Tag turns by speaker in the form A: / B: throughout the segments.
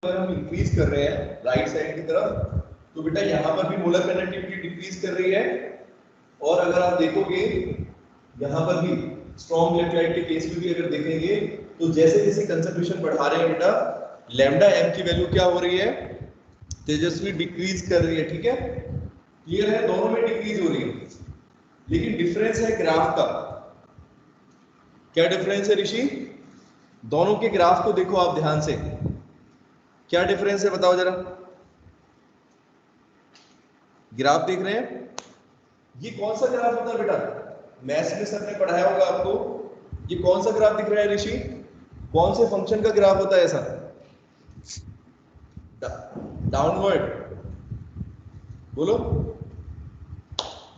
A: अगर हम इंक्रीज कर रहे हैं राइट साइड की तरफ तो बेटा यहाँ पर भी मोलर कंडक्टिविटी डिक्रीज कर रही है। और अगर आप देखोगे यहाँ पर भी स्ट्रॉन्ग इलेक्ट्रोलाइट के केस में भी अगर देखेंगे तो जैसे जैसे कंसंट्रेशन बढ़ा रहे हैं बेटा लैम्डा एम की वैल्यू क्या हो रही है, तेजस्वी डिक्रीज कर रही है। ठीक है, क्लियर है, दोनों में डिक्रीज हो रही है। लेकिन डिफरेंस है ग्राफ का। क्या डिफरेंस है ऋषि? दोनों के ग्राफ को देखो आप ध्यान से, क्या डिफरेंस है बताओ जरा। ग्राफ देख रहे हैं? ये कौन सा ग्राफ होता है बेटा? मैथ्स में सर ने पढ़ाया होगा आपको। ये कौन सा ग्राफ दिख रहा है ऋषि? कौन से फंक्शन का ग्राफ होता है ऐसा? डाउनवर्ड। बोलो,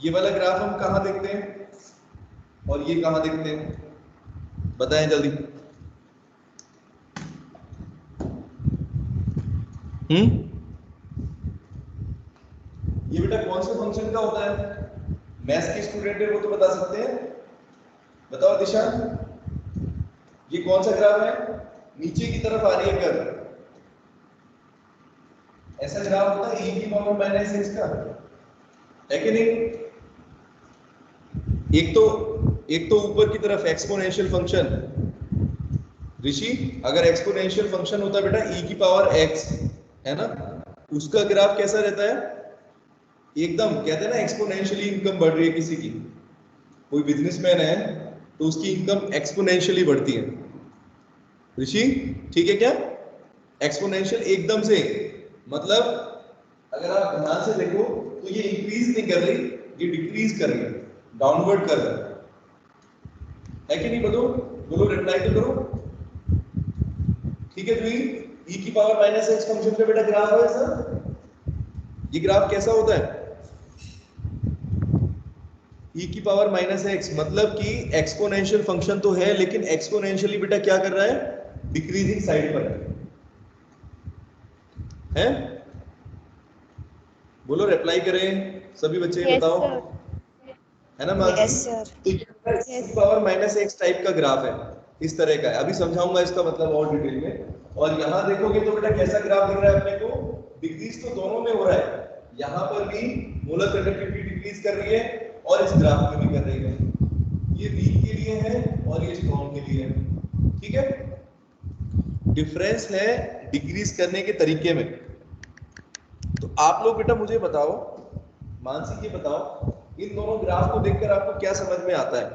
A: ये वाला ग्राफ हम कहां देखते हैं और ये कहां देखते हैं? बताएं जल्दी। ये बेटा कौन से फंक्शन का होता है? मैथ्स के स्टूडेंट है वो तो बता सकते हैं। बताओ दिशा, ये कौन सा ग्राफ है? नीचे की तरफ आ रही है कर्व। ऐसा ग्राफ होता है e की पावर माइनस x का, है कि नहीं? एक तो ऊपर की तरफ एक्सपोनेंशियल फंक्शन ऋषि, अगर एक्सपोनेंशियल फंक्शन होता बेटा e की पावर x है ना, उसका ग्राफ कैसा रहता है? एकदम कहते हैं ना एक्सपोनेंशियली इनकम बढ़ रही है किसी की, कोई बिजनेसमैन है तो उसकी इनकम एक्सपोनेंशियली बढ़ती है ऋषि, ठीक है क्या? एक्सपोनेंशियल एकदम से, मतलब अगर आप ध्यान से देखो तो ये इंक्रीज नहीं कर रही, ये डिक्रीज कर रही है, डाउनवर्ड कर रहा है कि नहीं? बोलो बोलो, रिप्लाई तो करो। ठीक है, तो e की पावर माइनस x फंक्शन का बेटा ग्राफ है सर। ये ग्राफ कैसा होता है? e की पावर माइनस x मतलब कि एक्सपोनेंशियल फंक्शन तो है लेकिन एक्सपोनेंशियली बेटा क्या कर रहा है? डिक्रीजिंग साइड पर है। बोलो, रिप्लाई करें सभी बच्चे। yes, बताओ sir. है ना Mansi? yes, sir. e power minus x type का ग्राफ है, इस तरह का है। अभी समझाऊंगा इसका मतलब और डिटेल में। और यहाँ देखोगे तो बेटा कैसा ग्राफ दिख रहा है अपने को? डिक्रीज तो दोनों में हो रहा है, यहाँ पर भी मोलर कंडक्टिविटी डिक्रीज कर रही है और इस ग्राफ में भी कर रही है। ये वीक के लिए है और ये स्ट्रॉन्ग के लिए है। ठीक है, डिफरेंस है डिक्रीज करने के तरीके में। तो आप लोग बेटा मुझे बताओ, मानसी ये बताओ, इन दोनों ग्राफ को देखकर आपको क्या समझ में आता है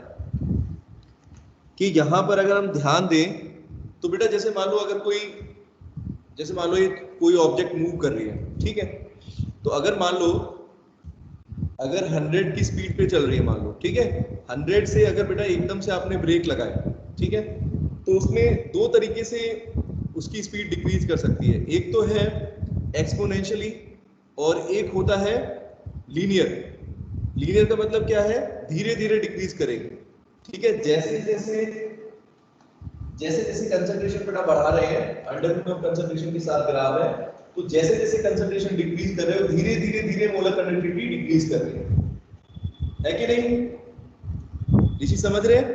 A: कि यहां पर अगर हम ध्यान दें तो बेटा जैसे मान लो अगर कोई, जैसे मान लो कोई ऑब्जेक्ट मूव कर रही है, ठीक है, तो अगर मान लो अगर 100 की स्पीड पे चल रही है मान लो, ठीक है, 100 से अगर बेटा एकदम से आपने ब्रेक लगाया, ठीक है, तो उसमें दो तरीके से उसकी स्पीड डिक्रीज कर सकती है। एक तो है एक्सपोनेंशियली और एक होता है लीनियर। लीनियर का मतलब क्या है? धीरे धीरे डिक्रीज करेगी। ठीक है, जैसे जैसे कंसंट्रेशन बेटा बढ़ा रहे हैं, अंडरवुड ऑफ कंसंट्रेशन के साथ ग्राफ है, तो जैसे जैसे कंसंट्रेशन डिक्रीज कर रहे हो धीरे धीरे धीरे मोलर कंडक्टिविटी डिक्रीज कर रही है कि नहीं? इसी समझ रहे हैं?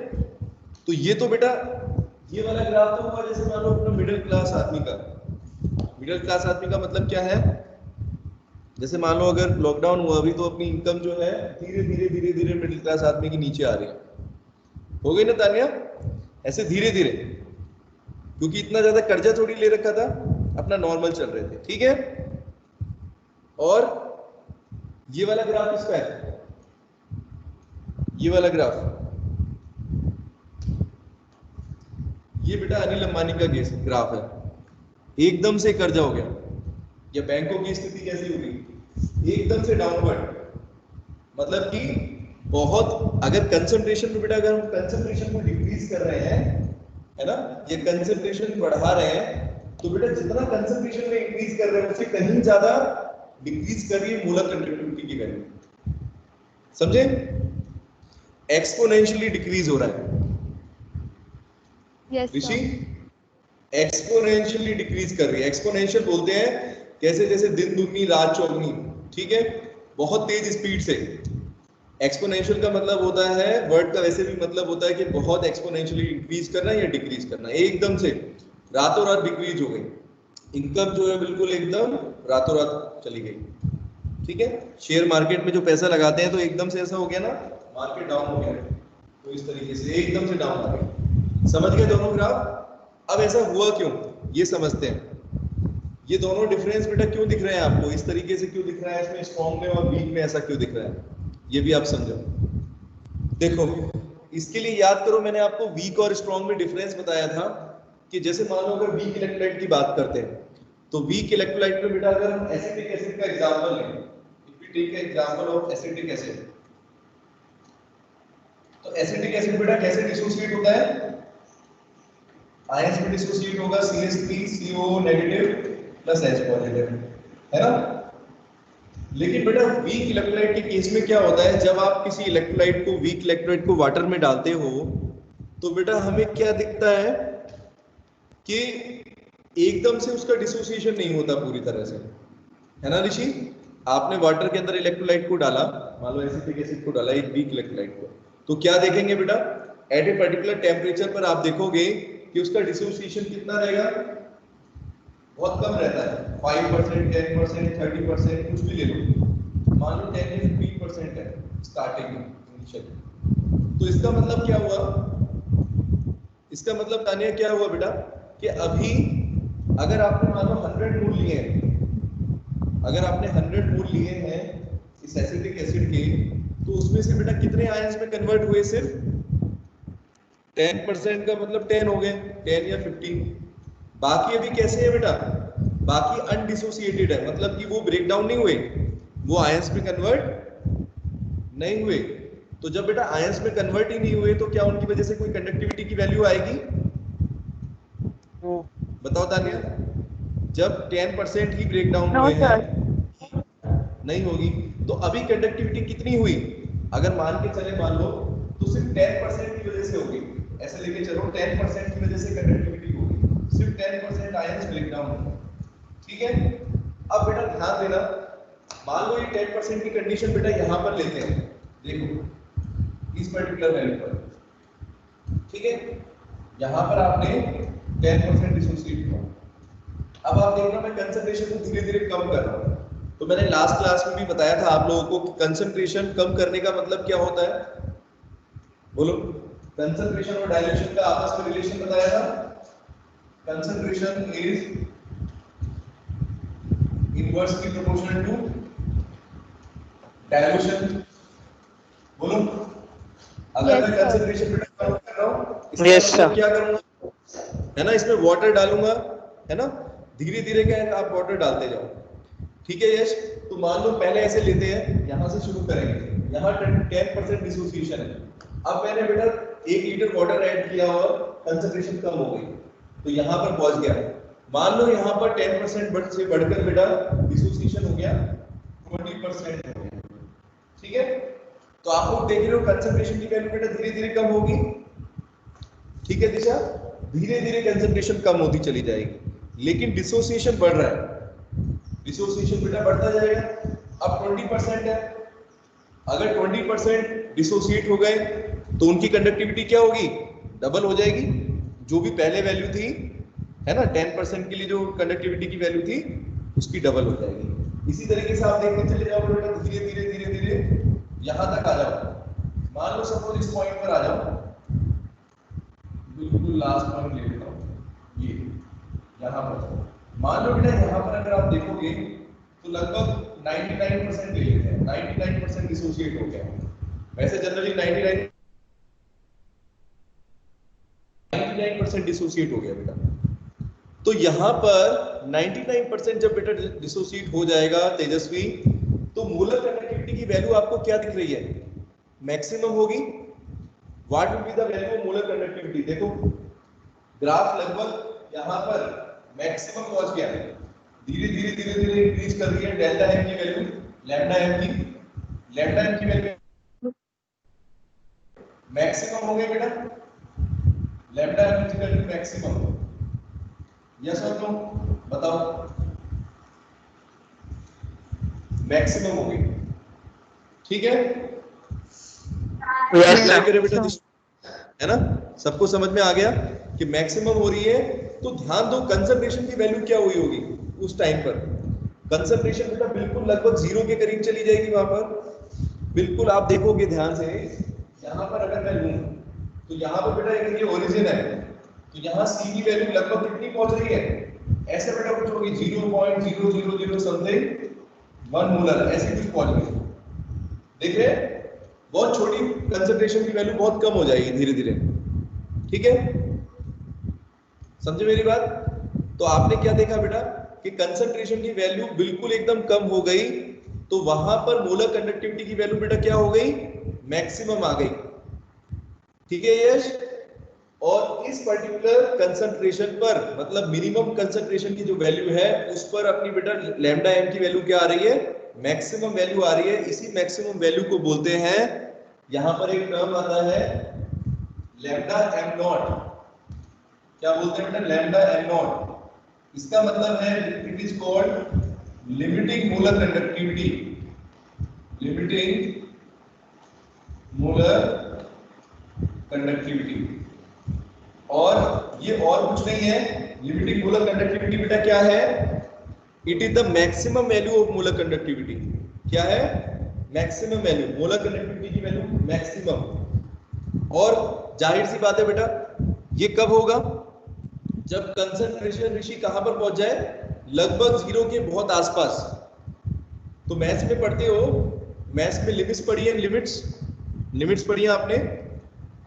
A: तो ये तो बेटा ये वाला ग्राफ तो हुआ जैसे मान लो अपना मिडिल क्लास आदमी का। मिडिल क्लास आदमी का मतलब क्या है? जैसे मान लो अगर लॉकडाउन हुआ अभी तो अपनी इनकम जो है धीरे धीरे धीरे धीरे मिडिल क्लास आदमी की नीचे आ रही है। हो गई ना तानिया? ऐसे धीरे धीरे, क्योंकि इतना ज्यादा कर्जा थोड़ी ले रखा था, अपना नॉर्मल चल रहे थे। ठीक है, और ये वाला ग्राफ किसका है? ये वाला ग्राफ ये बेटा अनिल अंबानी का ग्राफ है। एकदम से कर्जा हो गया, या बैंकों की स्थिति कैसी होगी? एकदम से डाउनवर्ड, मतलब कि बहुत, अगर कंसंट्रेशन में बेटा अगर हम कंसंट्रेशन को डिक्रीज कर रहे हैं, है ना, ये कंसंट्रेशन बढ़ा रहे हैं, तो बेटा जितना कंसंट्रेशन में इंक्रीज कर रहे हैं उससे कहीं ज्यादा डिक्रीज कर रही है मोलर कंडक्टिविटी की वैल्यू। समझे? एक्सपोनेंशियली डिक्रीज हो रहा है।
B: yes,
A: ऋषि एक्सपोनेंशियली डिक्रीज कर रही है। एक्सपोनेंशियल बोलते हैं कैसे जैसे दिन दुगनी रात चौगनी, ठीक है, बहुत तेज स्पीड से। एक्सपोनेंशियल का मतलब होता है, वर्ड का वैसे भी मतलब होता है कि बहुत एक्सपोनेंशियली इंक्रीज करना या डिक्रीज करना, एकदम से रातों रात डिक्रीज हो गई। इनकम जो है बिल्कुल एकदम रातों रात चली गई। ठीक है, शेयर मार्केट में जो पैसा लगाते हैं तो एकदम से ऐसा हो गया ना, मार्केट डाउन हो गया, तो इस तरीके से एकदम से डाउन आ गया। समझ गए दोनों ग्राफ? अब ऐसा हुआ क्यों, ये समझते हैं। ये दोनों डिफरेंस बेटा क्यों दिख रहे हैं आपको, इस तरीके से क्यों दिख रहा है, इसमें स्ट्रॉन्ग में और वीक में ऐसा क्यों दिख रहा है, ये भी आप समझो। देखो, इसके लिए याद करो, मैंने आपको वीक और स्ट्रॉन्ग में डिफरेंस बताया था कि जैसे मान लो अगर वीक इलेक्ट्रोलाइट की बात करते हैं, तो वीक इलेक्ट्रोलाइट में बेटा अगर हम एसिटिक एसिड का एग्जांपल लें, if we take example of acetic acid, तो एसिटिक एसिड बेटा कैसे डिसोसिएट होता है, आयंस में डिसोसिएट होगा, CH3CO negative plus H positive, है ना। लेकिन बेटा वीक इलेक्ट्रोलाइट के केस में क्या होता है, जब आप किसी इलेक्ट्रोलाइट को, वीक इलेक्ट्रोलाइट को वाटर में डालते हो, तो बेटा हमें क्या दिखता है कि एकदम से उसका डिसोसिएशन नहीं होता पूरी तरह से, है ना ऋषि। आपने वाटर के अंदर इलेक्ट्रोलाइट को डाला, मान लो एसिटिक एसिड को डाला, एक वीक इलेक्ट्रोलाइट को, तो क्या देखेंगे बेटा, एट ए पर्टिकुलर टेम्परेचर पर आप देखोगे कि उसका डिसोसिएशन कितना रहेगा, बहुत कम रहता है, 5%, 10%, 30%, कुछ भी ले लो, मान लो 10 या 15% है स्टार्टिंग में इनिशियली। तो इसका मतलब क्या हुआ, इसका मतलब तानिया क्या हुआ बेटा, कि अभी अगर आपने मान लो 100 मोल लिए हैं, अगर आपने 100 मोल लिए हैं इस एसिटिक एसिड के, तो उसमें से बेटा कितने आयंस में कन्वर्ट हुए, सिर्फ 10%, का मतलब 10 हो गए, 10 या 15। बाकी अभी कैसे है बेटा, बाकी अनडिसोसिएटेड है, मतलब कि वो ब्रेक डाउन नहीं हुए, वो आयंस में कन्वर्ट नहीं हुए। तो जब बेटा आयंस में कन्वर्ट ही नहीं हुए, तो क्या उनकी वजह से कोई कंडक्टिविटी की वैल्यू आएगी, बताओ तानिया। जब 10% ही ब्रेक डाउन हुए हैं, नहीं होगी। तो अभी कंडक्टिविटी कितनी हुई, अगर मान के चले, मान लो तो सिर्फ 10% की वजह से होगी, ऐसे लेके चलो 10% की वजह से कंडक्टिविटी होगी, सिर्फ 10% आयंस ब्रेक डाउन होगा। ठीक है, अब बेटा ध्यान देना, मान लो ये 10% की कंडीशन बेटा यहां पर लेते हैं, देखो इस पर्टिकुलर वैल्यू पर, ठीक है, यहां पर आपने 10% डिसोसिएट किया। अब आप देखना, मैं कंसंट्रेशन को धीरे धीरे कम कर रहा हूं। तो मैंने लास्ट क्लास में भी बताया था आप लोगों को कि कंसंट्रेशन कम करने का मतलब क्या होता है, बोलो। कंसंट्रेशन और डायल्यूशन का आपस में रिलेशन बताया था, concentration is inversely proportional to dilution, बोलो। अगर मैं कंसंट्रेशन कम कर रहा हूं, इसका मतलब क्या करूंगा, है ना, इसमें वाटर डालूंगा, है ना, धीरे धीरे क्या है, आप वाटर डालते जाओ। ठीक है यश, तो मान लो पहले ऐसे लेते हैं, यहां से शुरू करेंगे, यहाँ 10% डिसोसिएशन है। अब मैंने बेटा 1 लीटर वाटर ऐड किया और कंसंट्रेशन कम हो गई, तो यहाँ पर पहुंच गया। मान लो यहाँ पर 10% से बढ़कर बेटा डिसोसिएशन हो गया 20% हो गया। ठीक है, तो आप लोग देख रहे हो कंसंट्रेशन की वैल्यू बेटा धीरे धीरे कम होगी। ठीक है दिशा, धीरे धीरे कंसंट्रेशन कम होती चली जाएगी, लेकिन डिसोसिएशन बढ़ रहा है, डिसोसिएशन बेटा बढ़ता जाएगा। अब 20% है, अगर 20% डिसोसिएट हो गए तो उनकी कंडक्टिविटी क्या होगी, डबल हो जाएगी, जो भी पहले वैल्यू थी, है ना, 10% के लिए जो कंडक्टिविटी की वैल्यू थी उसकी डबल हो जाएगी। इसी तरीके से आप देखते चले जाओ बेटा, धीरे धीरे धीरे धीरे यहां तक आ जाओ। मान लो सपोज इस पॉइंट पर आ जाओ, बिल्कुल लास्ट पॉइंट ले लेता हूं, ये यहां पर मान लो बेटा, यहां पर अगर आप देखोगे तो लगभग 99% ले लेते हैं, 99% डिसोसिएट हो गया। वैसे जनरली 99% डिसोसिएट हो गया बेटा। तो यहां पर 99% जब बेटा डिसोसिएट हो जाएगा तेजस्वी, तो मोलर कंडक्टिविटी की वैल्यू आपको क्या दिख रही है, मैक्सिमम होगी। What will be the value of molar conductivity, देखो ग्राफ लगभग यहां पर मैक्सिमम पहुंच गया, धीरे धीरे धीरे धीरे इंक्रीज कर रही है डेल्टा एम की वैल्यू, लैम्डा एम की वैल्यू मैक्सिमम हो गई बेटा, लैम्डा एम की वैल्यू मैक्सिमम, यस और नो, बताओ, मैक्सिमम हो गई। ठीक है,
B: यस
A: बेटा, है ना, सबको समझ में आ गया कि मैक्सिमम हो रही है तो ध्यान दो कंसंट्रेशन की वैल्यू क्या हुई होगी उस टाइम पर। कंसंट्रेशन बेटा बिल्कुल लगभग 0 के करीब चली जाएगी वहां पर। बिल्कुल आप देखोगे ध्यान से, यहाँ पर अगर मैं लूं तो यहाँ पर बेटा ये ओरिजिन है, तो यहाँ C की वैल्यू लगभग कितनी पहुंच रही है, ऐसे बेटा कुछ होगी 0.000 समथिंग 1 मोलर, ऐसी कुछ पहुंच गई। देख रहे हैं, बहुत छोटी कंसंट्रेशन की वैल्यू बहुत कम हो जाएगी धीरे धीरे। ठीक है, समझे मेरी बात? तो आपने क्या देखा बेटा कि कंसंट्रेशन की वैल्यू बिल्कुल एकदम कम हो गई, तो वहां पर मोलर कंडक्टिविटी की वैल्यू बेटा क्या हो गई, मैक्सिमम आ गई। ठीक है यश, और इस पर्टिकुलर कंसंट्रेशन पर मतलब मिनिमम कंसंट्रेशन की जो वैल्यू है उस पर अपनी बेटा लैम्डा एम की वैल्यू क्या आ रही है, मैक्सिमम वैल्यू आ रही है। इसी मैक्सिमम वैल्यू को बोलते हैं, यहां पर एक टर्म आता है लैम्डा एम नॉट। क्या बोलते हैं बेटा, लैम्डा एम नॉट। इसका मतलब है it is called limiting molar conductivity, limiting molar conductivity. और ये और कुछ नहीं है, लिमिटिंग मोलर कंडक्टिविटी बेटा क्या है, it is the maximum value of molar conductivity. क्या है, मैक्सिमम वैल्यू, मोलर कंडक्टिविटी की वैल्यू मैक्सिमम। और जाहिर सी बात है बेटा, ये कब होगा, जब कंसंट्रेशन ऋषि कहां पर पहुंच जाए, लगभग 0 के बहुत आसपास। तो मैथ्स में पढ़ते हो, मैथ्स में लिमिट्स पढ़ी है, लिमिट्स पढ़ी है आपने।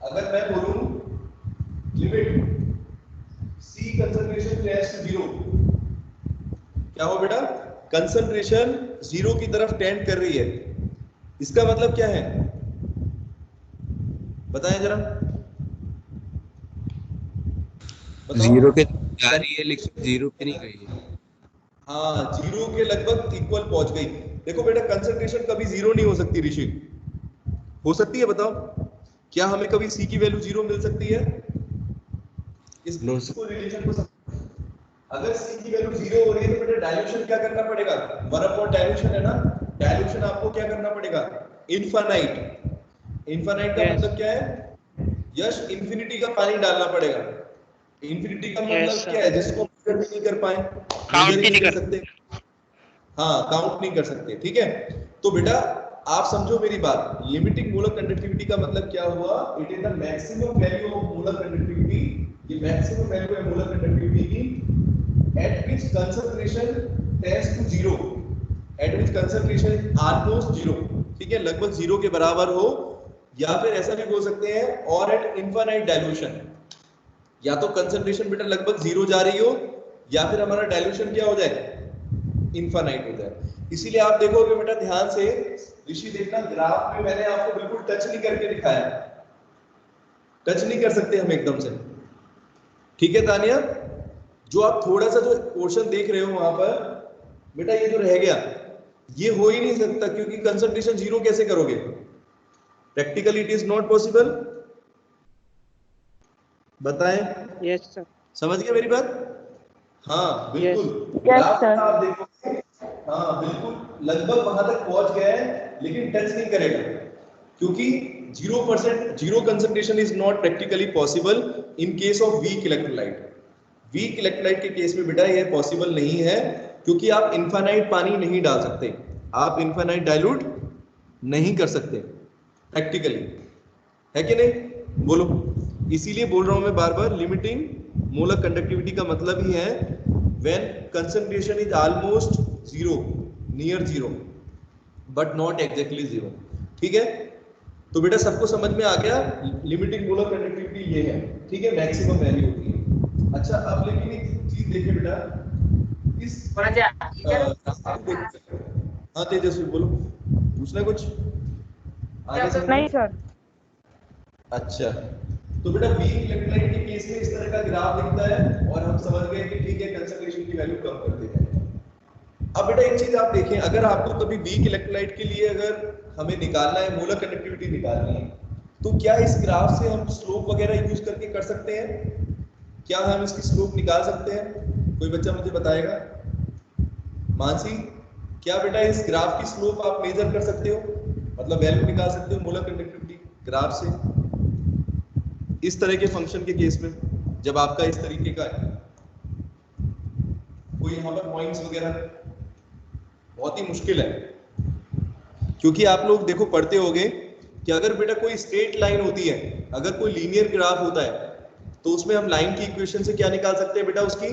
A: अगर मैं बोलूं limit C concentration tends to 0, क्या हो बेटा, कंसंट्रेशन 0 की तरफ टेंड कर रही है, इसका मतलब क्या है बताएं जरा, बताओ।
B: 0 के जा रही है लेकिन 0 पे नहीं गई है।
A: हाँ, 0 के लगभग इक्वल पहुंच गई। देखो बेटा कंसंट्रेशन कभी 0 नहीं हो सकती ऋषि, हो सकती है बताओ, क्या हमें कभी C की वैल्यू 0 मिल सकती है? इसको रिलेशन को अगर C की वैल्यू 0 हो रही है तो बेटा डाइल्यूशन क्या करना पड़ेगा, 1 डाइल्यूशन है ना, डाइल्यूशन आपको क्या करना पड़ेगा, इनफाइनाइट। इनफाइनाइट का मतलब क्या है यश, इंफिनिटी का पानी डालना पड़ेगा। इंफिनिटी का मतलब क्या है, जिसको मेजर नहीं कर पाए, मेजर ही नहीं कर सकते, हाँ काउंट नहीं कर सकते। ठीक है, तो बेटा आप समझो मेरी बात, लिमिटिंग मोलर कंडक्टिविटी का मतलब क्या हुआ, it is the maximum value of molar conductivity. ये मैक्सिमम वैल्यू है मोलर कंडक्टिविटी की at which concentration tends to 0, at which concentration is almost 0। ठीक है, लगभग 0 के बराबर हो, या फिर ऐसा भी बोल सकते हैं और एट इनफाइनाइट डाइल्यूशन। या तो कंसंट्रेशन बेटा लगभग 0 जा रही हो, या फिर हमारा डाइल्यूशन क्या हो जाए, इनफाइनाइट हो जाए। इसीलिए आप देखोगे बेटा ध्यान से ऋषि, देखना ग्राफ में मैंने आपको बिल्कुल टच नहीं करके दिखाया, टच नहीं कर सकते हम एकदम से। ठीक है तानिया, जो आप थोड़ा सा जो पोर्शन देख रहे हो वहां पर बेटा, ये जो रह गया ये हो ही नहीं सकता, क्योंकि कंसंट्रेशन 0 कैसे करोगे, practically it is not possible. बताएं।
C: Yes sir.
A: समझ गए मेरी बात? हाँ बिल्कुल।
C: Yes sir.
A: आप देखोगे, हाँ बिल्कुल लगभग वहां तक पहुंच गया है, लेकिन टच नहीं करेगा, क्योंकि 0% 0 concentration is not practically possible in case of weak electrolyte. Weak electrolyte के केस में बेटा ये पॉसिबल नहीं है, क्योंकि आप इनफाइनाइट पानी नहीं डाल सकते, आप इनफाइनाइट डाइल्यूट नहीं कर सकते प्रैक्टिकली, है कि नहीं, बोलो। इसीलिए बोल रहा हूं मैं बार बार, लिमिटिंग मोलर कंडक्टिविटी का मतलब ही है when concentration is almost 0, near 0 but not exactly 0। ठीक है, तो बेटा सबको समझ में आ गया, लिमिटिंग मोलर कंडक्टिविटी ये है। ठीक है, मैक्सिमम वैल्यू होती है। अच्छा, अब लेकिन एक चीज देखिए बेटा, इस हाँ तेजस्वी बोलो, पूछना कुछ आगे से?
C: नहीं सर।
A: अच्छा, तो बेटा वीक इलेक्ट्रोलाइट के केस में इस तरह का ग्राफ दिखता है, और हम समझ गए कि ठीक है कंसंट्रेशन की वैल्यू कम कर देते हैं। अब बेटा एक चीज आप देखें, अगर आपको कभी वीक इलेक्ट्रोलाइट के लिए अगर हमें निकालना है, मोलर कंडक्टिविटी निकालनी है, तो क्या इस ग्राफ से हम स्लोप वगैरह यूज करके कर सकते हैं? क्या हम इसकी स्लोप निकाल सकते हैं? कोई बच्चा मुझे बताएगा? मानसी, क्या बेटा इस ग्राफ की स्लोप आप मेजर कर सकते हो, मतलब वैल्यू निकाल सकते हो मोलर कंडक्टिविटी ग्राफ से, इस तरह के फंक्शन के केस में, जब आपका इस तरीके का है? कोई यहाँ पर पॉइंट्स वगैरह? बहुत ही मुश्किल है, क्योंकि आप लोग देखो पढ़ते होगे कि अगर बेटा कोई स्ट्रेट लाइन होती है, अगर कोई लीनियर ग्राफ होता है, तो उसमें हम लाइन की इक्वेशन से क्या निकाल सकते हैं बेटा? उसकी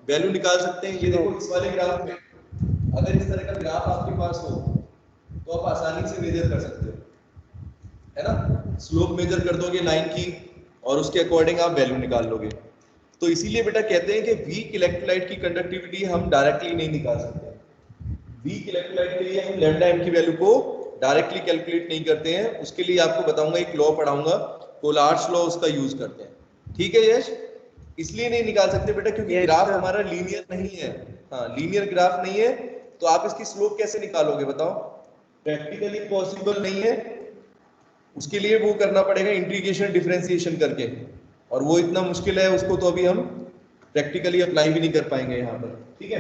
A: वैल्यू निकाल सकते हैं। ये देखो इस वाले ग्राफ में अगर इस तरह का ग्राफ आपके पास हो तो आप आसानी से मेजर कर सकते हो, है ना? स्लोप मेजर कर दोगे लाइन की और उसके अकॉर्डिंग आप वैल्यू निकाल लोगे। तो इसीलिए बेटा कहते हैं कि वीक इलेक्ट्रोलाइट की कंडक्टिविटी हम डायरेक्टली नहीं निकाल सकते। वीक इलेक्ट्रोलाइट के लिए हम लैम्डा एम की वैल्यू को डायरेक्टली कैलकुलेट नहीं करते हैं। उसके लिए आपको बताऊंगा, एक लॉ पढ़ाऊंगा, कोलार्ड्स लॉ, उसका यूज करते हैं। ठीक है यश? इसलिए नहीं निकाल सकते बेटा क्योंकि ग्राफ हमारा लीनियर नहीं है। हाँ, लीनियर ग्राफ नहीं है, तो आप इसकी स्लोप कैसे निकालोगे बताओ? प्रैक्टिकली पॉसिबल नहीं है। उसके लिए वो करना पड़ेगा इंटीग्रेशन डिफरेंशिएशन करके, और वो इतना मुश्किल है, उसको तो अभी हम प्रैक्टिकली अप्लाई भी नहीं कर पाएंगे यहाँ पर। ठीक है,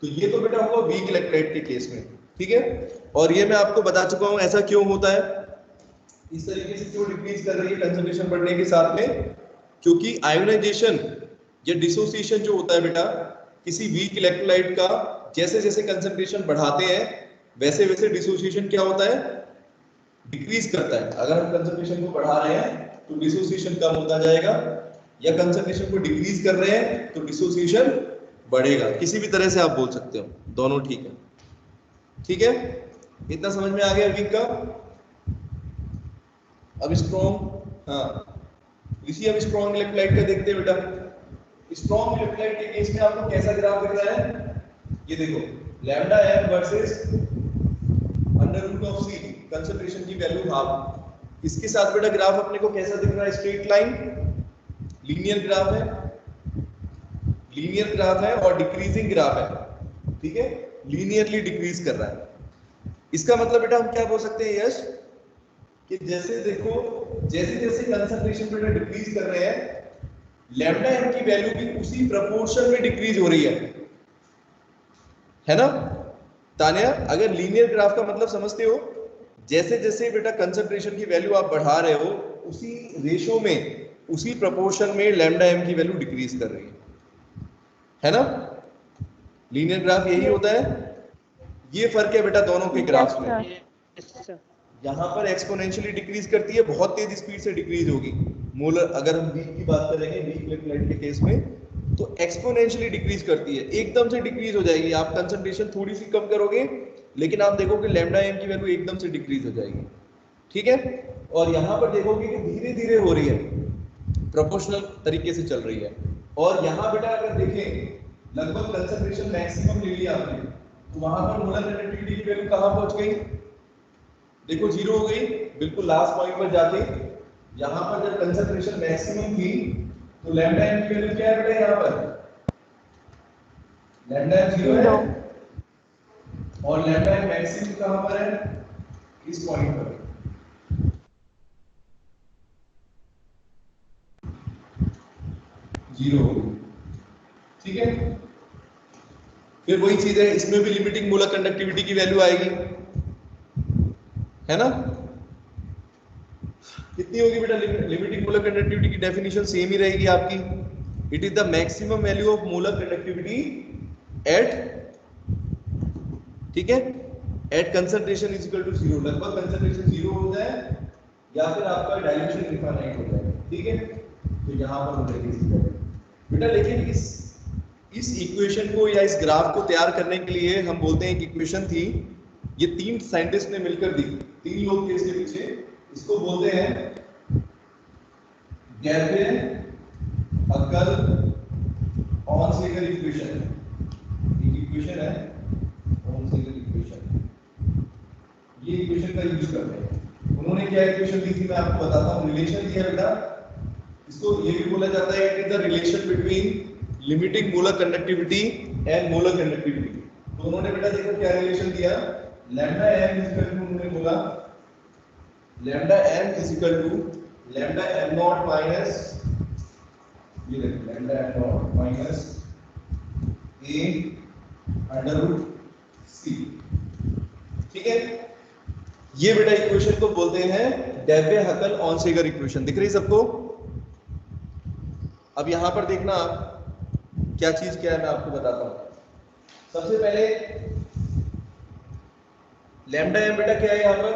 A: तो ये तो बेटा हुआ वीक इलेक्ट्रोलाइट के केस में। ठीक है, और ये मैं आपको बता चुका हूँ ऐसा क्यों होता है, इस तरीके से क्यों डिक्रीज कर रही है कंसंट्रेशन बढ़ने के साथ में, क्योंकि आयोनाइजेशन या डिसोसिएशन जो होता है बेटा किसी वीक इलेक्ट्रोलाइट का, जैसे जैसे कंसंट्रेशन बढ़ाते हैं वैसे वैसे डिसोसिएशन क्या होता है? डिक्रीज करता है। अगर हम कंसंट्रेशन को बढ़ा रहे हैं तो डिसोसिएशन कम होता जाएगा, या कंसंट्रेशन को डिक्रीज कर रहे हैं तो डिसोसिएशन बढ़ेगा। किसी भी तरह से आप बोल सकते हो, दोनों ठीक है। ठीक है, इतना समझ में आ गया वीक का? अब स्ट्रॉन्ग, हाँ इसी अब स्ट्रॉन्ग इलेक्ट्रोलाइट का देखते हैं बेटा। स्ट्रॉन्ग इलेक्ट्रोलाइट के केस में आपको कैसा ग्राफ दिख रहा है? ये देखो, lambda m versus under root of c, concentration की वैल्यू हाफ। इसके साथ बेटा ग्राफ अपने को कैसा दिख रहा है? स्ट्रेट लाइन, लीनियर ग्राफ है, लीनियर ग्राफ है और डिक्रीजिंग ग्राफ है। ठीक है, लीनियरली डिक्रीज कर रहा है। इसका मतलब बेटा हम क्या बोल सकते हैं यश, कि जैसे देखो जैसे जैसे कंसंट्रेशन बेटा डिक्रीज कर रहे हैं, लैम्डा एम की वैल्यू भी उसी प्रोपोर्शन में डिक्रीज हो रही है ना तान्या? अगर लीनियर ग्राफ का मतलब समझते हो, जैसे जैसे बेटा कंसंट्रेशन की वैल्यू आप बढ़ा रहे हो उसी रेशो में, उसी प्रोपोर्शन में लैम्डा एम की वैल्यू डिक्रीज कर रही है ना? लीनियर ग्राफ यही होता है। ये फर्क है बेटा दोनों के ग्राफ्स में। यहाँ पर एक्सपोनेंशियली डिक्रीज करती है, बहुत तेज स्पीड से डिक्रीज होगी। मोलर, अगर हम वीक की बात करेंगे, वीक इलेक्ट्रोलाइट के केस में, तो एक्सपोनेंशियली डिक्रीज करती है, एकदम से डिक्रीज हो जाएगी। आप कंसंट्रेशन थोड़ी सी कम करोगे लेकिन आप देखोगे लैम्डा एम की वैल्यू एकदम से डिक्रीज हो जाएगी। ठीक है, और यहाँ पर देखोगे कि धीरे धीरे हो रही है, प्रोपोर्शनल तरीके से चल रही है। और यहाँ बेटा अगर देखें लगभग कंसंट्रेशन मैक्सिमम ले लिया आपने, तो वहां पर मोलर कंडक्टिविटी की वैल्यू कहाँ पहुंच गई? देखो जीरो हो गई, बिल्कुल लास्ट पॉइंट पर जाके। यहाँ पर जब कंसंट्रेशन मैक्सिमम थी तो लैम्डा एम की वैल्यू क्या है बेटा? यहाँ पर लैम्डा एम 0 है, और लैम्डा एम मैक्सिमम कहाँ पर है? इस पॉइंट पर। जीरो। ठीक है, फिर वही चीज है, इसमें भी लिमिटिंग मोलर कंडक्टिविटी की वैल्यू आएगी, है ना? कितनी होगी बेटा लिमिटिंग मोलर कंडक्टिविटी की? डेफिनेशन सेम ही रहेगी आपकी। It is the maximum value of molar conductivity at, ठीक है, at concentration is equal to 0। लगभग कंसंट्रेशन 0 हो जाए या फिर आपका डाइल्यूशन इनफाइनाइट हो जाए। ठीक है, तो यहां पर हो जाएगी बेटा। लेकिन इस इक्वेशन को या इस ग्राफ को तैयार करने के लिए हम बोलते हैं एक इक्वेशन थी, ये 3 साइंटिस्ट ने मिलकर दी, 3 लोग थे इसके पीछे। इसको बोलते हैं गैबे हकल ऑनसेगर इक्वेशन। एक इक्वेशन है ऑनसेगर इक्वेशन, ये इक्वेशन का यूज करते हैं। उन्होंने क्या इक्वेशन दी थी मैं आपको बताता हूँ। रिलेशन दिया बेटा, इसको ये भी बोला जाता है it is the relation between limiting molar conductivity and molar conductivity. तो उन्होंने बेटा देखो क्या रिलेशन दिया, lambda M is equal to, उन्होंने बोला lambda M is equal to lambda M not minus, ये देखो lambda M not minus A under root C. ठीक है, ये बेटा इक्वेशन को बोलते हैं डेबे हकल ऑनसेगर इक्वेशन। दिख रही सबको? अब यहां पर देखना क्या चीज क्या है, मैं आपको बताता हूं। सबसे पहले लैम्डा एम बेटा क्या है यहाँ पर?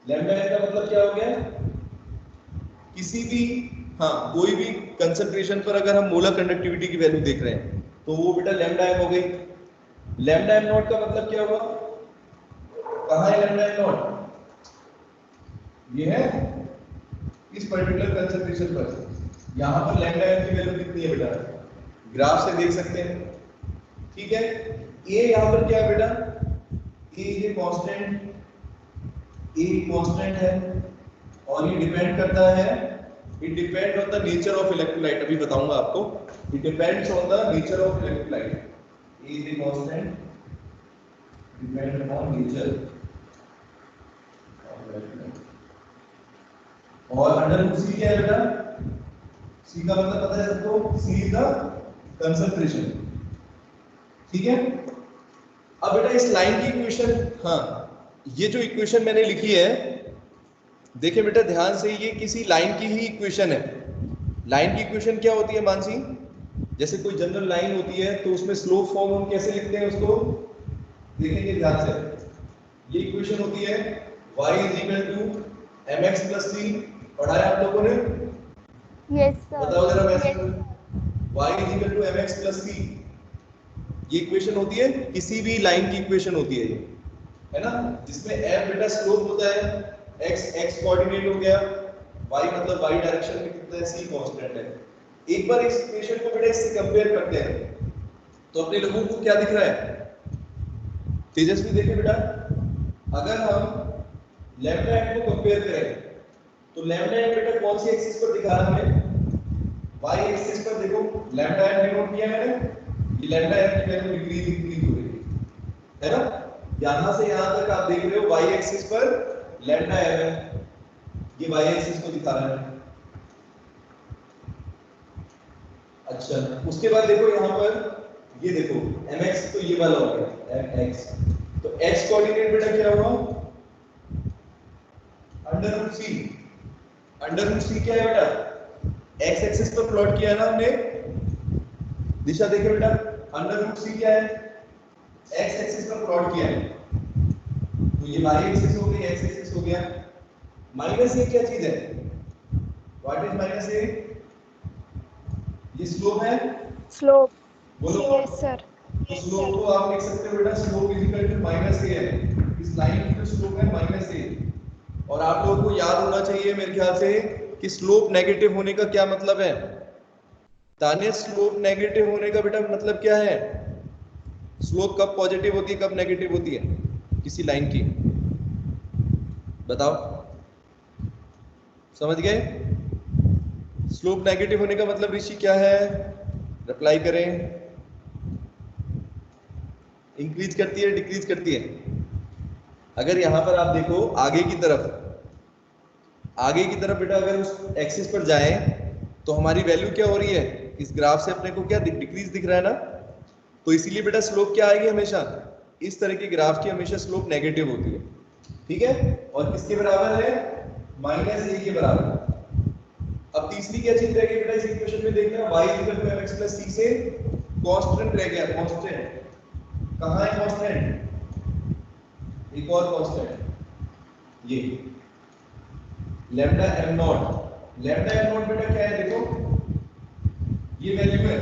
A: लैम्डा एम का मतलब क्या हो गया? किसी भी, हाँ, कोई भी कंसंट्रेशन पर अगर हम मोलर कंडक्टिविटी की वैल्यू देख रहे हैं तो वो बेटा लैम्डा एम हो गई। लैम्डा एम नॉट का मतलब क्या हुआ? कहाँ है लैम्डा एम नॉट? ये है इस पर्टिकुलर कंसंट्रेशन पर। यहाँ पर लैम्डा एम की वैल्यू कितनी है बेटा? ग्राफ से देख सकते हैं, ठीक है। ए यहाँ पर क्या है बेटा? ए ये कांस्टेंट, ए कांस्टेंट है और ये डिपेंड करता है, it depend on the nature of electrolyte. अभी बताऊंगा आपको, it depends on the nature of electrolyte. A is a constant depend on nature of electrolyte. और अंडर रूट सी क्या है बेटा? सी का मतलब पता है सबको, सी इज द कंसंट्रेशन, ठीक है। अब बेटा इस लाइन की इक्वेशन, हाँ, ये जो इक्वेशन मैंने लिखी है, देखिए बेटा ध्यान से, ये किसी लाइन की ही इक्वेशन है। लाइन की इक्वेशन क्या होती है मानसी? जैसे कोई जनरल लाइन होती है तो उसमें स्लोप फॉर्म हम कैसे लिखते हैं उसको? देखेंगे ध्यान से। ये इक्वेशन होती है y = mx + c। पढ़ाया आप लोगों ने?
C: Yes sir.
A: बताओ जरा मैथ्स, y = mx + c। ये इक्वेशन होती है, किसी भी लाइन की इक्वेशन होती है ये, है ना, जिसमें m बेटा स्लोप होता है, x कोऑर्डिनेट हो गया, y मतलब y डायरेक्शन में कितना है, c कांस्टेंट है। एक बार इस इक्वेशन को बेटा इससे कंपेयर करते हैं तो अपने लोगों को क्या दिख रहा है? तेजस्वी देखिए बेटा, अगर हम लैम्डा एम को कंपेयर करें तो लैम्डा एम बेटा कौन सी एक्सिस पर दिखा रहा है हमें? y एक्सिस पर। देखो लैम्डा एम डिनोट किया मैंने, ये लैम्डा एम की वैल्यू डिक्रीज हो रही है ना। यहां से यहां तक आप देख रहे हो y एक्सिस पर लैम्डा एम है, ये y एक्सिस को दिखा रहा है। अच्छा, उसके बाद देखो यहाँ पर, ये देखो mx तो ये वाला हो गया mx, तो x कोऑर्डिनेट बेटा क्या हुआ? अंडर रूट सी। अंडर रूट सी क्या है बेटा? x एक्सिस पर प्लॉट किया है ना हमने, दिशा देखिए बेटा, अंडर रूट सी क्या है? x एक्सिस पर प्लॉट किया है, तो ये y एक्सिस हो गई, x एक्सिस हो गया। माइनस ए क्या चीज है? व्हाट इज माइनस ए? ये स्लोप है,
C: स्लोप।
A: बोलो।
C: Yes sir.
A: तो स्लोप को आप लिख सकते हो बेटा, स्लोप -a है। इस लाइन की जो स्लोप है -a। और आप लोगों को याद होना चाहिए मेरे ख्याल से कि स्लोप नेगेटिव होने का क्या मतलब है। ताने स्लोप नेगेटिव होने का बेटा मतलब क्या है? स्लोप कब पॉजिटिव होती है, कब नेगेटिव होती है किसी लाइन की? बताओ, समझ गए? स्लोप नेगेटिव होने का मतलब ऋषि क्या है? रिप्लाई करें। इंक्रीज करती है, डिक्रीज करती है? अगर यहां पर आप देखो आगे की तरफ, आगे की तरफ बेटा अगर उस एक्सिस पर जाएं तो हमारी वैल्यू क्या हो रही है? इस ग्राफ से अपने को क्या डिक्रीज दिख रहा है ना, तो इसीलिए बेटा स्लोप क्या आएगी हमेशा? इस तरह के ग्राफ की हमेशा स्लोप नेगेटिव होती है, ठीक है। और किसके बराबर है? -a के बराबर। अब तीसरी क्या चीज रह गई बेटा इस इक्वेशन में? देखना y = mx + c से कांस्टेंट रह गया। कांस्टेंट कहां है? कांस्टेंट एक और कांस्टेंट, ये lambda am not. Lambda am not बेटा क्या है? देखो ये वैल्यू है,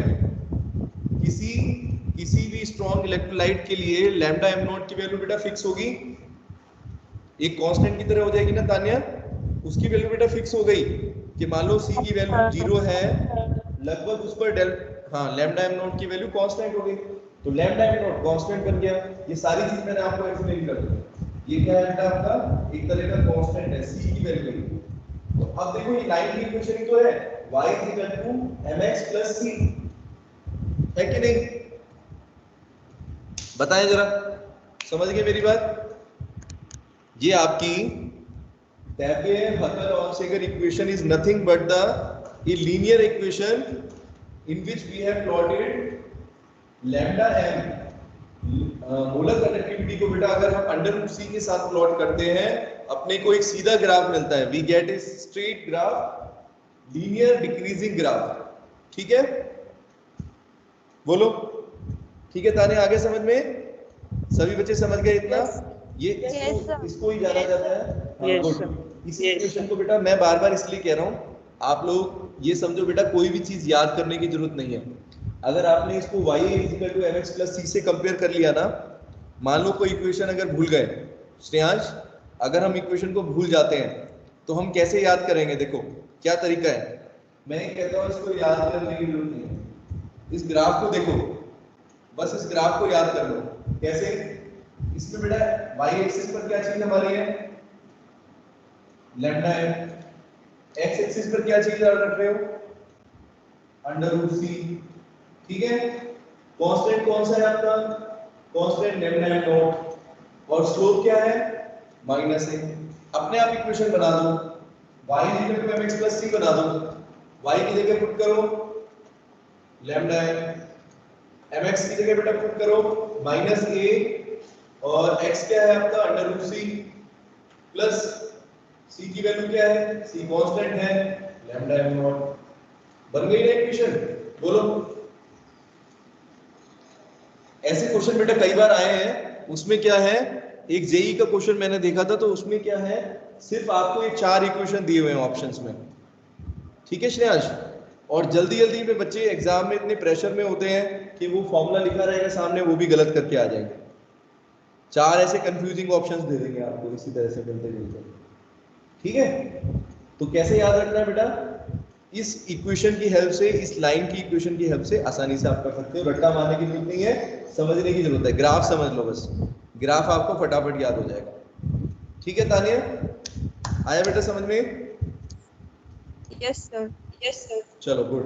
A: किसी भी स्ट्रॉन्ग इलेक्ट्रोलाइट के लिए लैम्डा एम नॉट की वैल्यू बेटा फिक्स होगी, एक कांस्टेंट की तरह हो जाएगी ना तान्या। उसकी वैल्यू बेटा फिक्स हो गई कि मान लो सी की वैल्यू 0 है, लगभग उस पर हाँ लैम्डा एम नॉट की वैल्यू कांस्टेंट हो गई, तो लैम्डा एम नॉट कांस्टेंट बन गया। ये सारी चीज मैंने आपको एक्सप्लेन कर दी। ये क्या है बेटा? आपका एक तरह का कांस्टेंट है, सी की वैल्यू। तो अब देखो ये लाइन की इक्वेशन ही तो है, y = mx + c, है कि नहीं? बताएं जरा, समझ गए मेरी बात? ये आपकी Tapie-Huckel-Onsager equation is nothing but a linear equation in which we have plotted lambda m molar conductivity को बेटा अगर हम अंडर रूट सी के साथ प्लॉट करते हैं अपने को एक सीधा ग्राफ मिलता है, we get a straight graph, linear decreasing graph, ठीक है? बोलो ठीक है ताने, आगे समझ में? सभी बच्चे समझ गए इतना? ये इसको ही जाना जाता है। गुड। इसी इक्वेशन को बेटा मैं बार बार इसलिए कह रहा हूँ, आप लोग ये समझो बेटा, कोई भी चीज याद करने की जरूरत नहीं है। अगर आपने इसको y = mx + c से कंपेयर कर लिया ना, मान लो कोई इक्वेशन अगर भूल गए श्रेयांश, अगर हम इक्वेशन को भूल जाते हैं तो हम कैसे याद करेंगे? देखो क्या तरीका है, मैं कहता हूँ इसको याद करने की जरूरत नहीं है। इस ग्राफ को देखो, बस इस ग्राफ को याद कर लो। कैसे? इसमें बेटा y एक्सिस पर क्या चीज हमारी है? लैम्डा है। x एक्सिस पर क्या चीज रख रहे हो? √c। ठीक है, कांस्टेंट कौन सा है आपका? कांस्टेंट लैम्डा नॉट, और स्लोप क्या है? -a। अपने आप इक्वेशन बना दो, y = mx + c बना दो। y की जगह पुट करो लैम्डा है, mx की जगह बेटा पुट करो -a, और x क्या है आपका? √c प्लस c की वैल्यू क्या है? c कांस्टेंट है, लैम्डा नॉट। बन गई ना इक्वेशन? बोलो। ऐसे क्वेश्चन बेटा कई बार आए हैं। उसमें क्या है, एक जेई का क्वेश्चन मैंने देखा था, तो उसमें क्या है, सिर्फ आपको ये 4 इक्वेशन दिए हुए हैं ऑप्शंस में। ठीक है श्रेयांश? और जल्दी जल्दी में बच्चे एग्जाम में इतने प्रेशर में होते हैं कि वो फॉर्मूला लिखा रहेगा सामने, वो भी गलत करके आ जाएंगे। 4 ऐसे कंफ्यूजिंग ऑप्शंस दे देंगे आपको इसी तरह से चलते चलते। ठीक है, तो कैसे याद रखना है बेटा? इस इक्वेशन की हेल्प से, इस लाइन की इक्वेशन की हेल्प से आसानी से आप कर सकते हो। रट्टा मारने की जरूरत नहीं है, समझने की जरूरत है। ग्राफ समझ लो बस, ग्राफ आपको फटाफट याद हो जाएगा। ठीक है तानिया, आया बेटा समझ में?
C: Yes sir.
A: Yes sir. चलो गुड।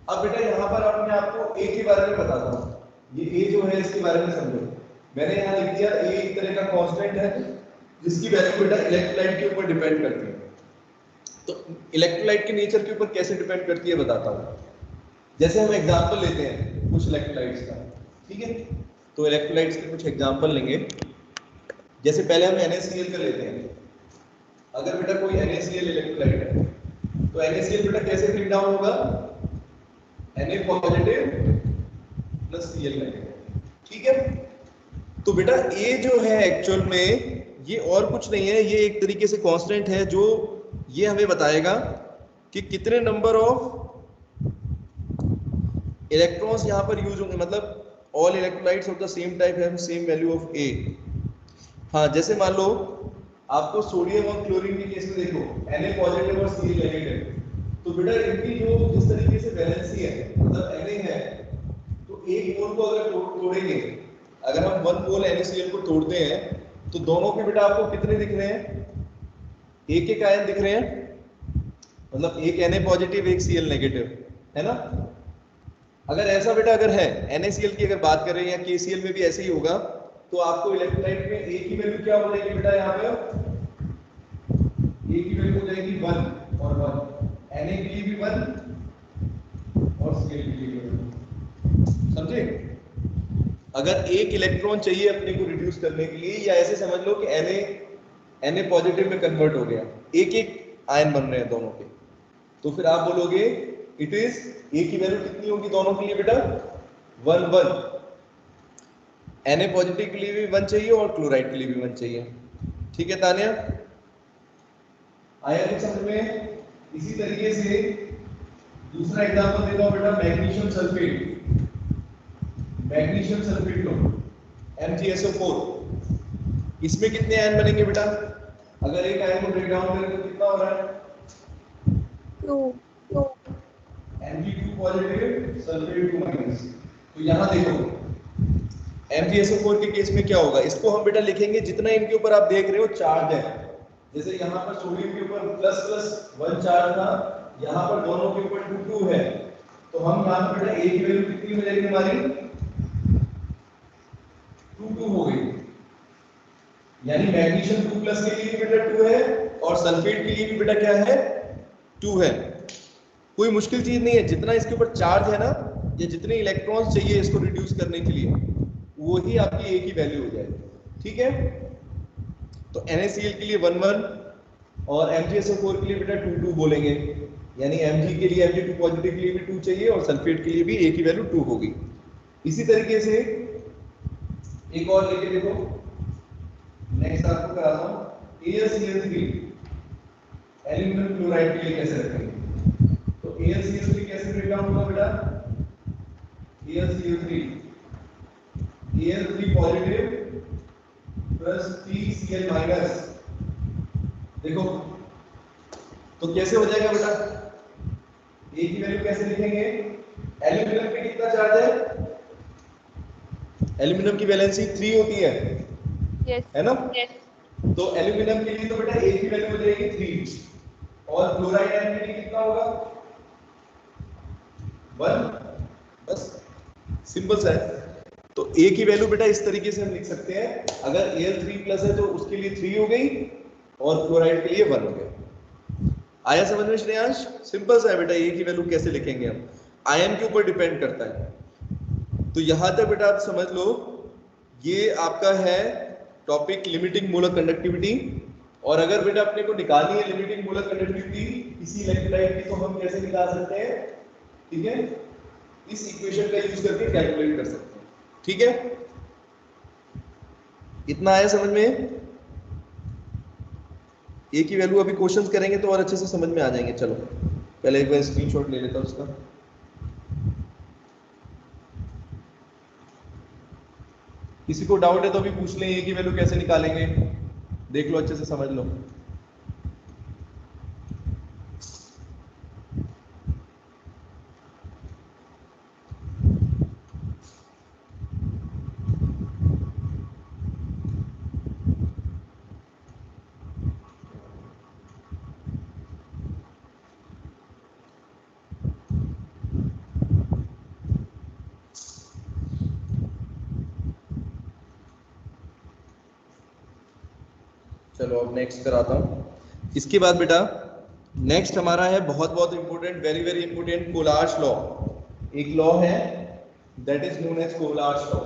A: अब बेटा यहाँ पर अपने आपको ए के बारे में बताता हूँ। ये ए जो है इसके बारे में समझो। मैंने यहाँ लिख दिया ए एक तरह का कांस्टेंट है जिसकी वैल्यू बेटा इलेक्ट्रोलाइट के ऊपर डिपेंड करती है। तो इलेक्ट्रोलाइट के नेचर के ऊपर कैसे डिपेंड करती है बताता हूँ। जैसे हम एग्जांपल लेते हैं कुछ इलेक्ट्रोलाइट्स का, ठीक है? तो इलेक्ट्रोलाइट्स के कुछ एग्जांपल लेंगे। जैसे पहले हम NaCl का लेते हैं। अगर बेटा कोई NaCl इलेक्ट्रोलाइट है तो NaCl बेटा कैसे ब्रेक डाउन होगा? Na positive plus Cl negative. ठीक है, तो बेटा A जो है एक्चुअल में ये और कुछ नहीं है, ये एक तरीके से कांस्टेंट है जो ये हमें बताएगा कि कितने नंबर ऑफ इलेक्ट्रॉन्स यहाँ पर यूज होंगे, मतलब all electrolytes of the same type have same value of A। हाँ, जैसे मान लो आपको सोडियम और क्लोरीन के केस में देखो Na पॉजिटिव और Cl नेगेटिव, तो बेटा इनकी जो जिस तरीके से वैलेंसी है, मतलब Na है, तो एक पोल को अगर तोड़ेंगे, अगर हम वन पोल NaCl को तोड़ते हैं तो दोनों के बेटा आपको कितने दिख रहे हैं? एक एक आयन दिख रहे हैं, मतलब एक Na पॉजिटिव एक Cl नेगेटिव, है ना? अगर ऐसा बेटा अगर है, NaCl की अगर बात करें या KCl में भी ऐसे ही होगा, तो आपको इलेक्ट्रोलाइट में A की वैल्यू क्या हो जाएगी बेटा? यहाँ पे A की वैल्यू हो जाएगी 1 और 1, Na के लिए भी 1 और Cl के लिए भी 1। समझे? अगर एक इलेक्ट्रॉन चाहिए अपने को रिड्यूस करने के लिए, या ऐसे समझ लो कि Na पॉजिटिव में कन्वर्ट हो गया, एक एक आयन बन रहे हैं दोनों के, तो फिर आप बोलोगे इट इज A की वैल्यू कितनी होगी दोनों के लिए बेटा? 1 1। Na पॉजिटिव के लिए भी 1 चाहिए और क्लोराइड के लिए भी 1 चाहिए। ठीक है तानिया, आया कुछ समझ में? इसी तरीके से दूसरा एग्जांपल देता हूं बेटा, मैग्नीशियम सल्फेट। मैग्नीशियम सल्फेट लो, MgSO4। इसमें कितने आयन बनेंगे बेटा? अगर एक आयन को ब्रेक डाउन करें तो कितना हो रहा है?
C: 2
A: Mg2 पॉजिटिव सल्फेट 2 माइनस। तो यहाँ देखो MgSO4 के केस में क्या होगा, इसको हम बेटा लिखेंगे जितना इनके ऊपर आप देख रहे हो चार्ज है। जैसे यहाँ पर सोडियम के ऊपर ++1 चार्ज था, यहाँ पर दोनों के ऊपर 2 2 है, तो हम यहाँ पर बेटा A की वैल्यू कितनी हो जाएगी हमारी? 2 2 हो गई। यानी मैग्नीशियम 2+ के लिए बेटा 2 है और सल्फेट के लिए भी बेटा क्या है? 2 है। कोई मुश्किल चीज नहीं है, जितना इसके ऊपर चार्ज है ना, या जितने इलेक्ट्रॉन्स चाहिए इसको रिड्यूस करने के लिए, वो ही आपकी A की वैल्यू हो जाएगी। ठीक है, तो NaCl के लिए 1 1 और MgSO4 के लिए बेटा 2 2 बोलेंगे, यानी Mg के लिए Mg2 पॉजिटिव के लिए भी 2 चाहिए और सल्फेट के लिए भी A की वैल्यू 2 होगी। इसी तरीके से एक और लेके देखो, नेक्स्ट आपको कराता हूं AlCl3 एल्यूमिनियम क्लोराइड के लिए कैसे रखेंगे। तो AlCl3 कैसे ब्रेक डाउन होगा बेटा, AlCl3 Al3 positive plus 3Cl minus. देखो तो कैसे हो जाएगा बेटा, A की वैल्यू कैसे लिखेंगे, एल्यूमिनियम पे कितना चार्ज है, एल्यूमिनियम की वैलेंसी 3 होती है,
C: Yes.
A: है ना। तो एल्यूमिनियम के लिए तो बेटा A की वैल्यू हो जाएगी 3 और क्लोराइड आयन के लिए कितना होगा 1, बस सिंपल सा है। तो A की वैल्यू बेटा इस तरीके से हम लिख सकते हैं, अगर Al3+ है तो उसके लिए 3 हो गई और क्लोराइड के लिए 1 हो गया। आया समझ में श्रेयांश, सिंपल सा है बेटा, A की वैल्यू कैसे लिखेंगे हम, आयन के ऊपर डिपेंड करता है। तो यहां तक बेटा आप समझ लो, ये आपका है टॉपिक लिमिटिंग मोलर कंडक्टिविटी। और अगर बेटा अपने को निकालनी है लिमिटिंग मोलर कंडक्टिविटी किसी इलेक्ट्रोलाइट की, तो हम कैसे निकाल सकते हैं, ठीक है, इस इक्वेशन का यूज करके कैलकुलेट कर सकते हैं, ठीक है। इतना आया समझ में। ए की वैल्यू अभी क्वेश्चंस करेंगे तो और अच्छे से समझ में आ जाएंगे। चलो पहले एक बार स्क्रीनशॉट ले लेता हूं उसका। किसी को डाउट है तो अभी पूछ लें, ए की वैल्यू कैसे निकालेंगे, देख लो अच्छे से समझ लो। चलो अब नेक्स्ट कराता हूं। इसके बाद बेटा नेक्स्ट हमारा है बहुत बहुत important, very very important, Kohlrausch's law. एक लॉ है that is known as Kohlrausch's law.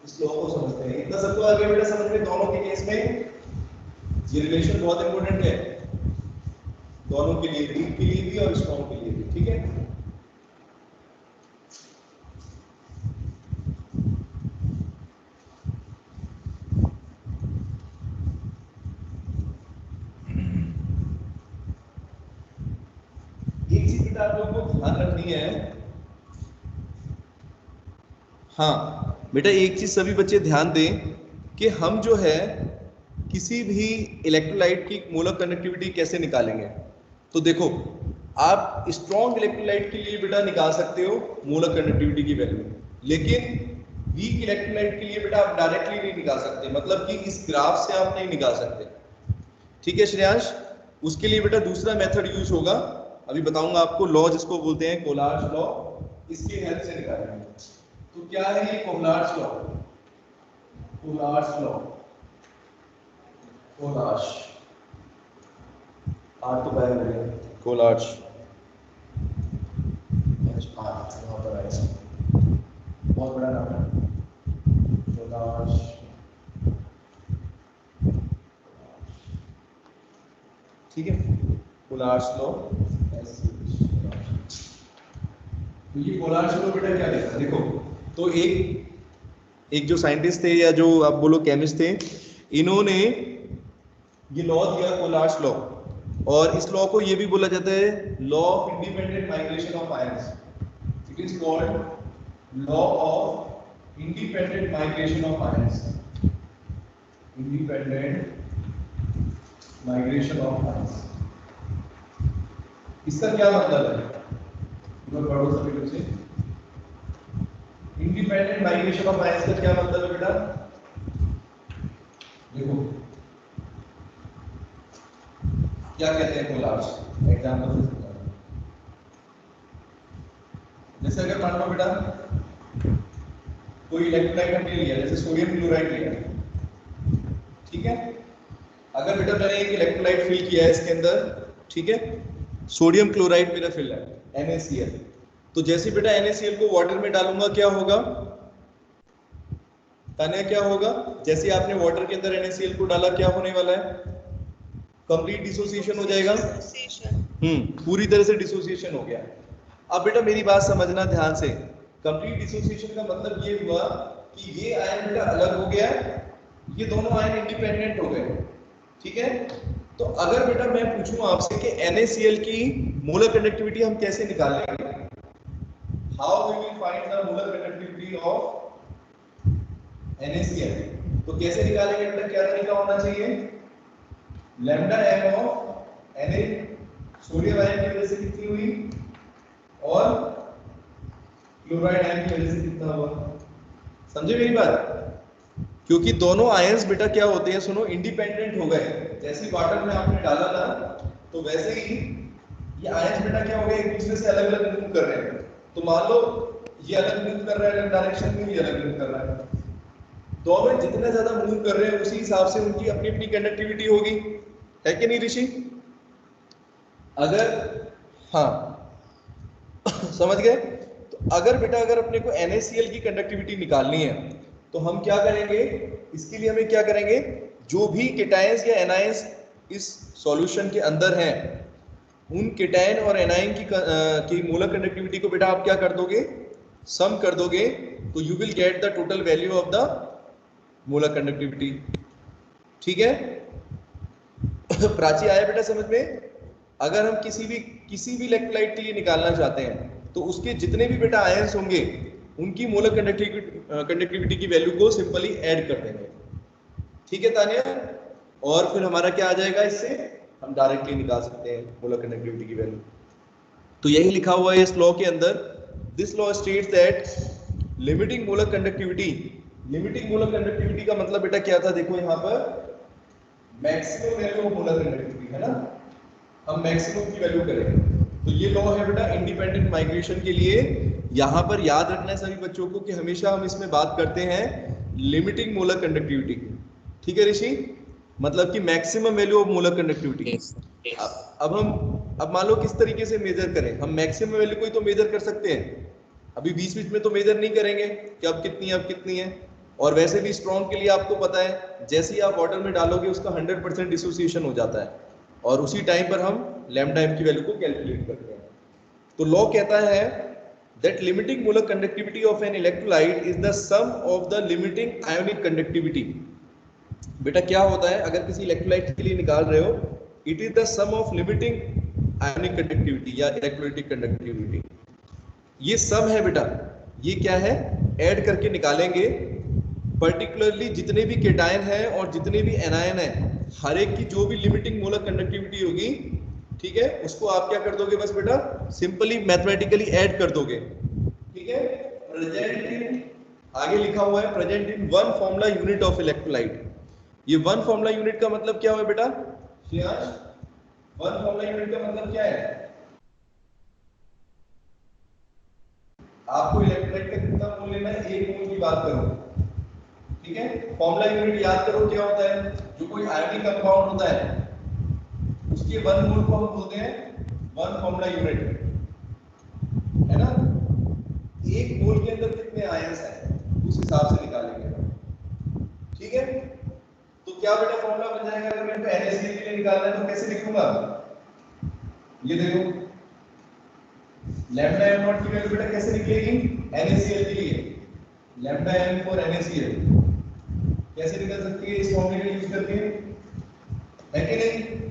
A: इस लॉ को समझते हैं, इतना सबको आगे बेटा समझ में। दोनों के केस में ये रिलेशन बहुत इंपॉर्टेंट है, दोनों के लिए, वीक के लिए भी और स्ट्रॉन्ग के लिए भी, ठीक है। एक चीज बेटा आप लोगों को ध्यान रखनी है, हाँ बेटा एक चीज सभी बच्चे ध्यान दें कि हम जो है किसी भी इलेक्ट्रोलाइट की मोलर कंडक्टिविटी कैसे निकालेंगे। तो देखो आप स्ट्रॉन्ग इलेक्ट्रोलाइट के लिए बेटा निकाल सकते हो मोलर कंडक्टिविटी की वैल्यू, लेकिन वीक इलेक्ट्रोलाइट के लिए बेटा आप डायरेक्टली नहीं निकाल सकते, मतलब कि इस ग्राफ से आप नहीं निकाल सकते, ठीक है श्रेयांश। उसके लिए बेटा दूसरा मेथड यूज होगा, अभी बताऊंगा आपको, लॉ जिसको बोलते हैं कोलार्स लॉ, इसकी हेल्प से निकालेंगे। तो क्या है ये कोलार्स लॉ, कोलार्स लॉ, कोलार्स आर तो बैग हो गया, कोलार्स यहाँ पर आएगा, बहुत बड़ा नाम है कोलार्स। ठीक है, कोलार्स लॉ। तो ये कोलार्स लॉ बेटा क्या देता है, देखो तो एक जो साइंटिस्ट थे या जो आप बोलो केमिस्ट थे, इन्होंने ये लॉ दिया कोलार्स लॉ, और इस लॉ को ये भी बोला जाता है law of independent migration of ions. It is called law of independent migration of ions, independent migration of ions. इसका क्या मतलब है, पढ़ो सभी बच्चे। इंडिपेंडेंट माइग्रेशन ऑफ आयंस का क्या मतलब है बेटा, देखो क्या कहते हैं कोलार्स, एग्जांपल से समझाओ। जैसे अगर मान लो बेटा कोई इलेक्ट्रोलाइट हमने लिया, जैसे सोडियम क्लोराइड लिया, ठीक है। अगर बेटा मैंने एक इलेक्ट्रोलाइट फिल किया है इसके अंदर, ठीक है, सोडियम क्लोराइड मेरा फिल है NaCl, तो जैसे बेटा NaCl को वाटर में डालूंगा क्या होगा, तान्या क्या होगा, जैसे आपने वाटर के अंदर NaCl को डाला क्या होने वाला है, कंप्लीट डिसोसिएशन हो जाएगा, पूरी तरह से डिसोसिएशन हो गया। अब बेटा मेरी बात समझना ध्यान से, कंप्लीट डिसोसिएशन का मतलब ये हुआ कि ये आयन बेटा अलग हो गया, ये दोनों आयन इंडिपेंडेंट हो गए, ठीक है। तो अगर बेटा मैं पूछूं आपसे कि NaCl की मोलर कंडक्टिविटी हम कैसे निकालेंगे, how we will find the molar conductivity of NaCl, तो कैसे निकालेंगे बेटा, क्या तरीका होना चाहिए, lambda m of Na sodium ion की वजह से कितनी हुई और क्लोराइड आयन की वजह से कितना हुआ, समझे मेरी बात। क्योंकि दोनों आयंस बेटा क्या होते हैं, सुनो, इंडिपेंडेंट हो गए, जैसे वाटर में आपने डाला था तो वैसे ही ये आयंस बेटा क्या हो गए, एक दूसरे से अलग अलग मूव कर रहे हैं। तो मान लो ये अलग मूव कर रहा है अलग डायरेक्शन में, ये अलग मूव कर रहा है, दोनों जितना ज्यादा मूव कर रहे हैं उसी हिसाब से उनकी अपनी अपनी कंडक्टिविटी होगी, है कि नहीं ऋषि। अगर हाँ समझ गए, तो अगर बेटा अगर अपने को NaCl की कंडक्टिविटी निकालनी है तो हम क्या करेंगे, इसके लिए हमें क्या करेंगे, जो भी केटायंस या एनायंस इस सॉल्यूशन के अंदर हैं उन केटायन और एनायन की मोलर कंडक्टिविटी को बेटा आप क्या कर दोगे, सम कर दोगे, तो you will get the total value of the molar conductivity, ठीक है। प्राची आया बेटा समझ में। अगर हम किसी भी इलेक्ट्रोलाइट के लिए निकालना चाहते हैं तो उसके जितने भी बेटा आयंस होंगे उनकी मोलर कंडक्टिविटी की वैल्यू को सिंपली ऐड कर देंगे, ठीक है तानिया। और फिर हमारा क्या आ जाएगा, इससे हम डायरेक्टली निकाल सकते हैं मोलर कंडक्टिविटी की वैल्यू। तो यही लिखा हुआ है इस लॉ के अंदर, this law states that limiting molar conductivity, limiting molar conductivity का मतलब बेटा क्या था, देखो यहाँ पर maximum value of molar conductivity है ना, हम मैक्सिमम की वैल्यू करेंगे। तो ये लॉ है बेटा इंडिपेंडेंट माइग्रेशन के लिए। यहाँ पर याद रखना है सभी बच्चों को कि हमेशा हम इसमें बात करते हैं लिमिटिंग मोलर कंडक्टिविटी, ठीक है ऋषि, मतलब कि maximum value of molar conductivity. अब मान लो किस तरीके से मेजर करें, हम मैक्सिमम वैल्यू को ही तो मेजर कर सकते हैं, अभी बीच बीच में तो मेजर नहीं करेंगे कि अब कितनी है। और वैसे भी स्ट्रॉन्ग के लिए आपको पता है जैसे ही आप वाटर में डालोगे उसका 100% डिसोसिएशन हो जाता है और उसी टाइम पर हम लैम्डा m की वैल्यू को कैलकुलेट करते हैं। तो लॉ कहता है that limiting molar conductivity of an electrolyte is the sum of the limiting ionic conductivity। बेटा क्या होता है, अगर किसी इलेक्ट्रोलाइट के लिए निकाल रहे हो, it is the sum of limiting ionic conductivity या electrolytic conductivity। ये सम है बेटा, ये क्या है, ऐड करके निकालेंगे। पर्टिकुलरली जितने भी केटायन हैं और जितने भी एनायन हैं, हर एक की जो भी लिमिटिंग मोलर कंडक्टिविटी होगी, ठीक है, उसको आप क्या कर दोगे, बस बेटा सिंपली मैथमेटिकली ऐड कर दोगे, ठीक है। प्रेजेंट इन, आगे लिखा हुआ है present in one formula unit of electrolyte. ये वन फॉर्मूला यूनिट का मतलब क्या है बेटा, वन फॉर्मूला यूनिट का मतलब क्या है, आपको इलेक्ट्रोलाइट का कितना मोल लेना है, एक मोल की बात करो, ठीक है। फॉर्मूला यूनिट याद करो क्या होता है, जो कोई आयोनिक कंपाउंड होता है उसके वन मोल को हम बोलते हैं वन फॉर्मूला यूनिट, है ना। एक मोल के अंदर कितने आयंस हैं उस हिसाब से निकालेंगे, ठीक है। तो क्या बेटा फॉर्मूला बन जाएगा, अगर मैं NaCl के लिए निकालना है तो कैसे लिखूंगा, ये देखो लैम्डा m नॉट की वैल्यू बेटा कैसे निकलेगी, NaCl के लिए लैम्डा m फॉर NaCl कैसे निकल सकती है, इस फॉर्मूले का यूज करके, है कि नहीं।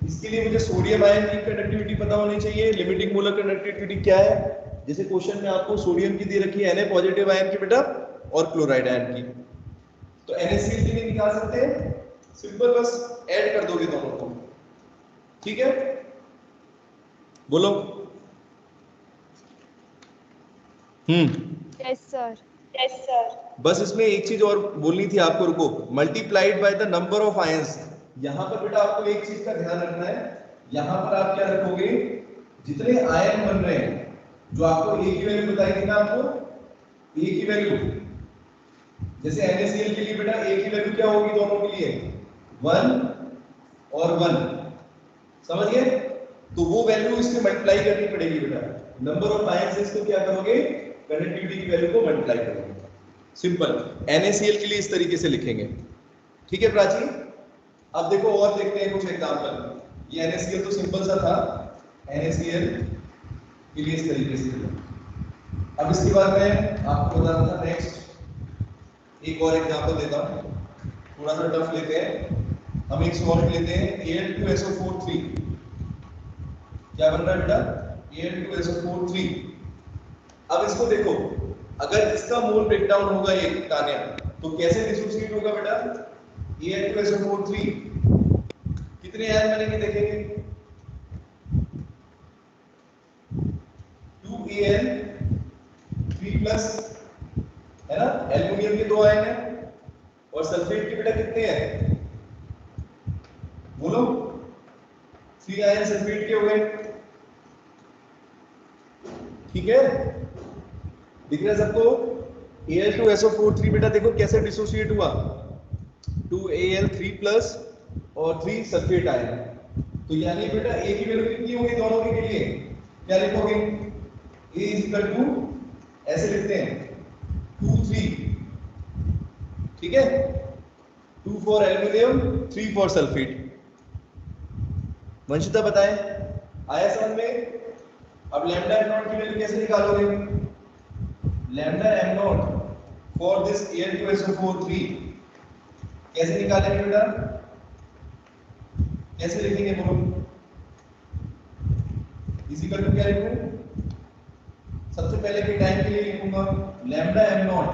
A: इसके लिए मुझे सोडियम आयन की कंडक्टिविटी पता होनी चाहिए, लिमिटिंग मोलर कंडक्टिविटी क्या है, जैसे क्वेश्चन में आपको सोडियम की दे रखी है Na पॉजिटिव आयन की बेटा और क्लोराइड आयन की, तो NaCl के लिए निकाल सकते हैं, सिंपल बस ऐड कर दोगे दोनों को, ठीक है। बोलो।
C: Yes sir.
A: बस इसमें एक चीज और बोलनी थी आपको, रुको, multiplied by the number of ions. यहां पर बेटा आपको एक चीज का ध्यान रखना है, यहां पर आप क्या रखोगे, जितने आयन बन रहे हैं, जो आपको ए की वैल्यू बताई थी ना, आपको ए की वैल्यू, जैसे NaCl के लिए बेटा ए की वैल्यू क्या होगी दोनों के लिए, 1 और 1, समझ गए। तो वो वैल्यू इससे मल्टीप्लाई करनी पड़ेगी बेटा, नंबर ऑफ आयंस इसको क्या करोगे, कंडक्टिविटी की वैल्यू को मल्टीप्लाई करोगे, सिंपल। NaCl के लिए इस तरीके से लिखेंगे, ठीक है प्राची। अब देखो और देखते हैं कुछ एग्जांपल। ये NaCl तो सिंपल सा था, NaCl के लिए इस तरीके से लिखा, अब इसके बाद मैं आपको बता रहा था नेक्स्ट एक और एग्जांपल देता हूँ, थोड़ा सा टफ लेते हैं हम। एक सॉल्ट लेते हैं Al2SO4 3। क्या बन रहा है बेटा? Al2SO4 3। अब इसको देखो, अगर इसका मोल ब्रेकडाउन होगा ये तानिया, तो कैसे डिसोसिएट होगा बेटा? Al2SO4 3 कितने आयन बनेंगे देखेंगे? 2Al3+ है ना, एल्युमिनियम के 2 आयन हैं, और सल्फेट के बेटा कितने हैं? बोलो, 3 आयन सल्फेट के हो गए, ठीक है, दिख रहा है सबको? Al2SO4 3 बेटा देखो कैसे डिसोसिएट हुआ, 2Al3+ और 3 सल्फेट आयन। तो यानी बेटा A की वैल्यू कितनी होगी दोनों के लिए? क्या लिखोगे? A = ऐसे लिखते हैं 2 3, ठीक है, 2 for aluminium, 3 for sulphate. Vanshita बताएं, आया समझ में? अब लैम्डा m0 की वैल्यू कैसे निकालोगे? Lambda m0 for this Al2SO4 3 कैसे निकालेंगे बेटा? कैसे लिखेंगे बोलो? इसी का क्या लिखूं? सबसे पहले के टाइम के लिए लिखूंगा लैम्डा m0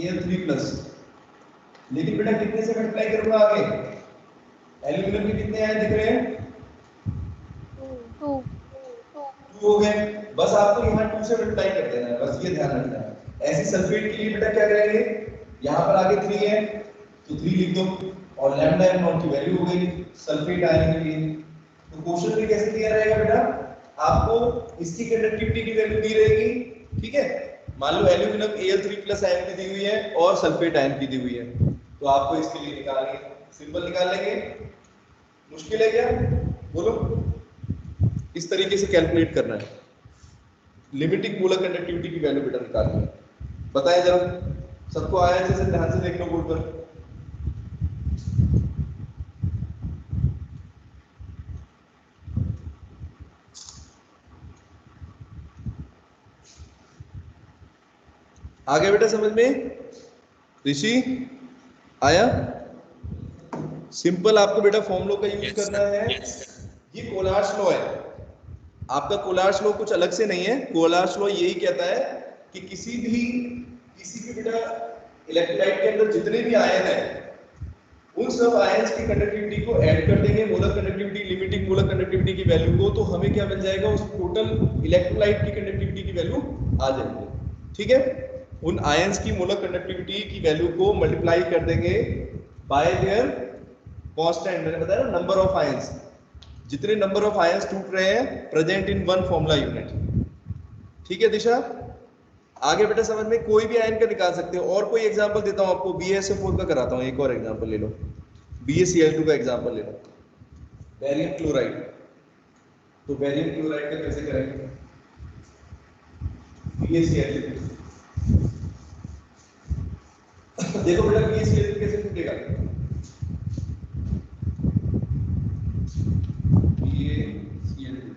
A: Al3+, लेकिन बेटा कितने से मल्टीप्लाई करूंगा आगे? एल्युमिनियम के कितने आयन दिख रहे हैं?
C: 2
A: हो गए, बस आपको यहाँ 2 से मल्टीप्लाई कर देना है, बस ये ध्यान रखना है। ऐसी सल्फेट के लिए बेटा क्या करेंगे? यहाँ पर आगे 3 है तो 3 लिख दो, और लैम्डा m0 की वैल्यू हो गई सल्फेट आयन के लिए। तो क्वेश्चन में कैसे दिया रहेगा बेटा? आपको इसकी कंडक्टिविटी की वैल्यू दी रहेगी, ठीक है, मान लो एल्युमिनियम Al3+ आयन की दी हुई है और सल्फेट आयन की दी हुई है, तो आपको इसके लिए निकालनी है। सिंपल निकाल लेंगे, मुश्किल है क्या? बोलो, इस तरीके से कैलकुलेट करना है, लिमिटिंग मोलर कंडक्टिविटी की वैल्यू बेटा निकालनी है। बताएं जरा, सबको आया? जैसे ध्यान से देख लो बोर्ड पर। आगे बेटा समझ में? ऋषि आया? सिंपल आपको बेटा फॉर्मूलों का यूज करना है। ये कोलार्स लॉ है आपका। कोलार्स लॉ कुछ अलग से नहीं है। कोलार्स लॉ यही कहता है कि किसी भी बेटा इलेक्ट्रोलाइट के अंदर जितने भी आयन है, उन सब आयन्स की कंडक्टिविटी को ऐड कर देंगे molar conductivity, limiting molar conductivity की वैल्यू को, तो हमें क्या मिल जाएगा? उस टोटल इलेक्ट्रोलाइट की कंडक्टिविटी की वैल्यू आ जाएगी, ठीक है। उन आयन्स की मोलर कंडक्टिविटी की वैल्यू को मल्टीप्लाई कर देंगे बाय देयर कांस्टेंट, मैंने बताया ना, नंबर ऑफ आयन्स, जितने नंबर ऑफ आयन्स टूट रहे हैं present in one formula unit, ठीक है दिशा? आगे बेटा समझ में कोई भी आयन का निकाल सकते हो। और कोई एग्जांपल देता हूं आपको, BaSO4 का कराता हूं। एक और एग्जांपल ले लो, BaCl2 का एग्जांपल ले लो, बेरियम क्लोराइड। तो बेरियम क्लोराइड का कैसे करेंगे? BaCl2 देखो बेटा BaCl2 कैसे टूटेगा? BaCl2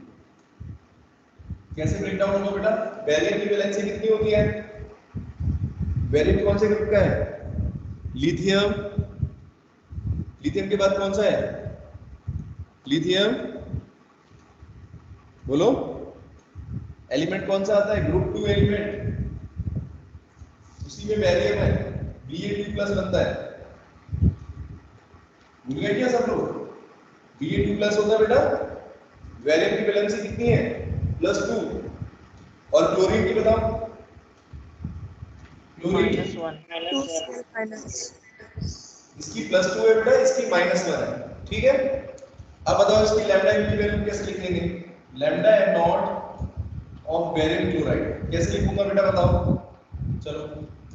A: कैसे ब्रेक डाउन होगा बेटा? बेरियम की वैलेंसी कितनी होती है? बेरियम कौन से ग्रुप का है? लिथियम। लिथियम के बाद कौन सा है? लिथियम। बोलो, एलिमेंट कौन सा आता है? ग्रुप 2 एलिमेंट, उसी में बेरियम है, Ba2+ बनता है। भूल गए क्या सब लोग? Ba2+ होता है बेटा। बेरियम की वैलेंसी कितनी है? +2। और क्लोरीन की बताओ? क्लोरीन इसकी +2 है बेटा, इसकी -1 है, ठीक है। अब बताओ इसकी लैम्डा m की वैल्यू कैसे लिखेंगे? Lambda m0 of barium chloride कैसे लिखूंगा बेटा बताओ? चलो,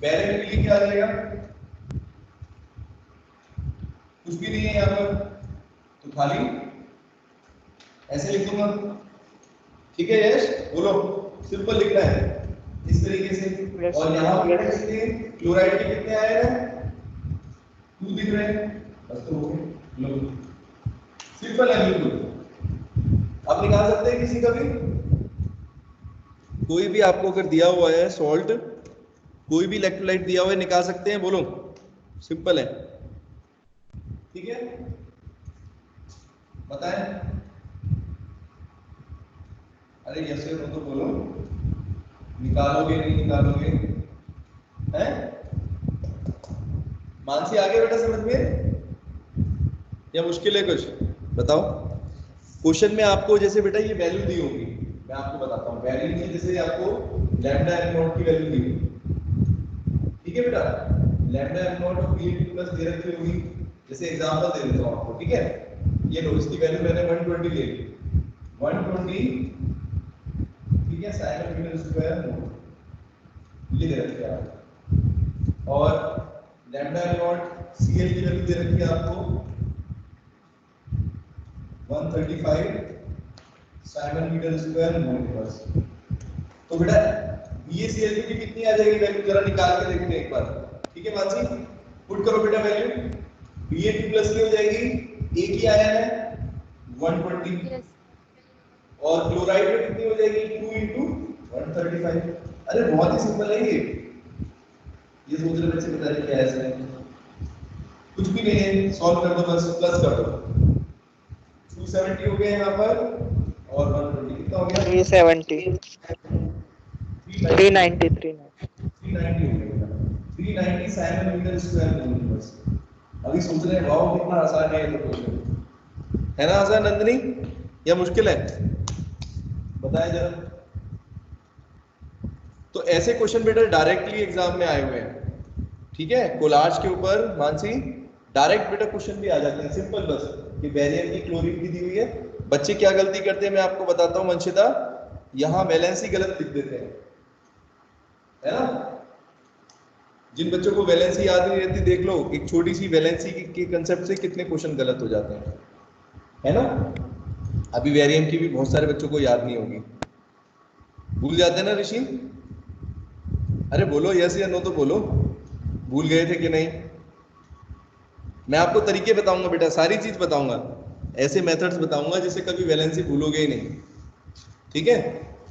A: बेरियम के लिए क्या आ जाएगा? कुछ भी नहीं है यहाँ पर, तो खाली ऐसे लिख दूंगा, ठीक है यश? बोलो, सिंपल लिखना है इस तरीके से। और यहाँ पर क्लोराइड के कितने आए हैं? 2 दिख रहे हैं, बस तो हो गए। लो, सिंपल है बिल्कुल। आप निकाल सकते हैं किसी का भी? कोई भी आपको अगर दिया हुआ है सॉल्ट, कोई भी इलेक्ट्रोलाइट दिया हुआ है, निकाल सकते हैं, बोलो, सिंपल है। ठीक है, बताएं। अरे यस नो तो बोलो, निकालोगे नहीं निकालोगे? हैं? मानसी आ गया बेटा समझ में या मुश्किल है कुछ? बताओ। क्वेश्चन में आपको जैसे बेटा ये वैल्यू दी होगी, मैं आपको बताता हूँ वैल्यू में, जैसे आपको लैम्डा एम नॉट की वैल्यू दी होगी, ठीक है बेटा, लैम्डा एम नॉट और पी प्लस दे रखी होगी, जैसे एग्जांपल दे देता हूँ आपको, ठीक है। ये लो, इसकी वैल्यू मैंने 120 ले ली, 120, ठीक है, साइन मीटर स्क्वायर मोल ये दे रखी है आपको, और लैम्डा एम नॉट सीएल की वैल्यू दे रखी है आपको 135 siemens metre square mole inverse. तो बेटा बीएसीएल की कितनी आ जाएगी वैल्यू, जरा निकाल के देखते हैं एक बार, ठीक है मानसी, पुट करो बेटा वैल्यू। बीए2 प्लस की हो जाएगी, एक ही आया है 120, और क्लोराइड में कितनी हो जाएगी 2 into 135। अरे बहुत ही सिंपल है ये सोच रहे बच्चे बता रहे क्या है इसमें, कुछ भी नहीं है, सॉल्व कर दो बस, प्लस कर दो, 270 हो गया यहाँ पर, और 120 कितना हो गया,
D: 370, 390,
A: 390 हो गया, 390 साइमन मीटर स्क्वायर मोल बस। अभी सोच रहे हैं वाओ कितना आसान है ये क्वेश्चन, है ना आसान नंदनी या मुश्किल है? बताएं जरा। तो ऐसे क्वेश्चन बेटा डायरेक्टली एग्जाम में आए हुए हैं, ठीक है, कोलाज के ऊपर मानसी डायरेक्ट बेटा क्वेश्चन भी आ जाते हैं, सिंपल बस कि बैरियर की क्लोरीन की दी हुई है। बच्चे क्या गलती करते हैं मैं आपको बताता हूं वंशिता, यहां वैलेंसी गलत लिख देते हैं, है ना। जिन बच्चों को वैलेंसी याद नहीं रहती, देख लो एक छोटी सी वैलेंसी के कंसेप्ट से कितने क्वेश्चन गलत हो जाते हैं, है ना। अभी वेरिएम की भी बहुत सारे बच्चों को याद नहीं होगी, भूल जाते हैं ना ऋषि? अरे बोलो यस या नो तो बोलो, भूल गए थे कि नहीं? मैं आपको तरीके बताऊंगा बेटा, सारी चीज बताऊंगा, ऐसे मेथड्स बताऊंगा जिससे कभी वैलेंसी भूलोगे ही नहीं, ठीक है।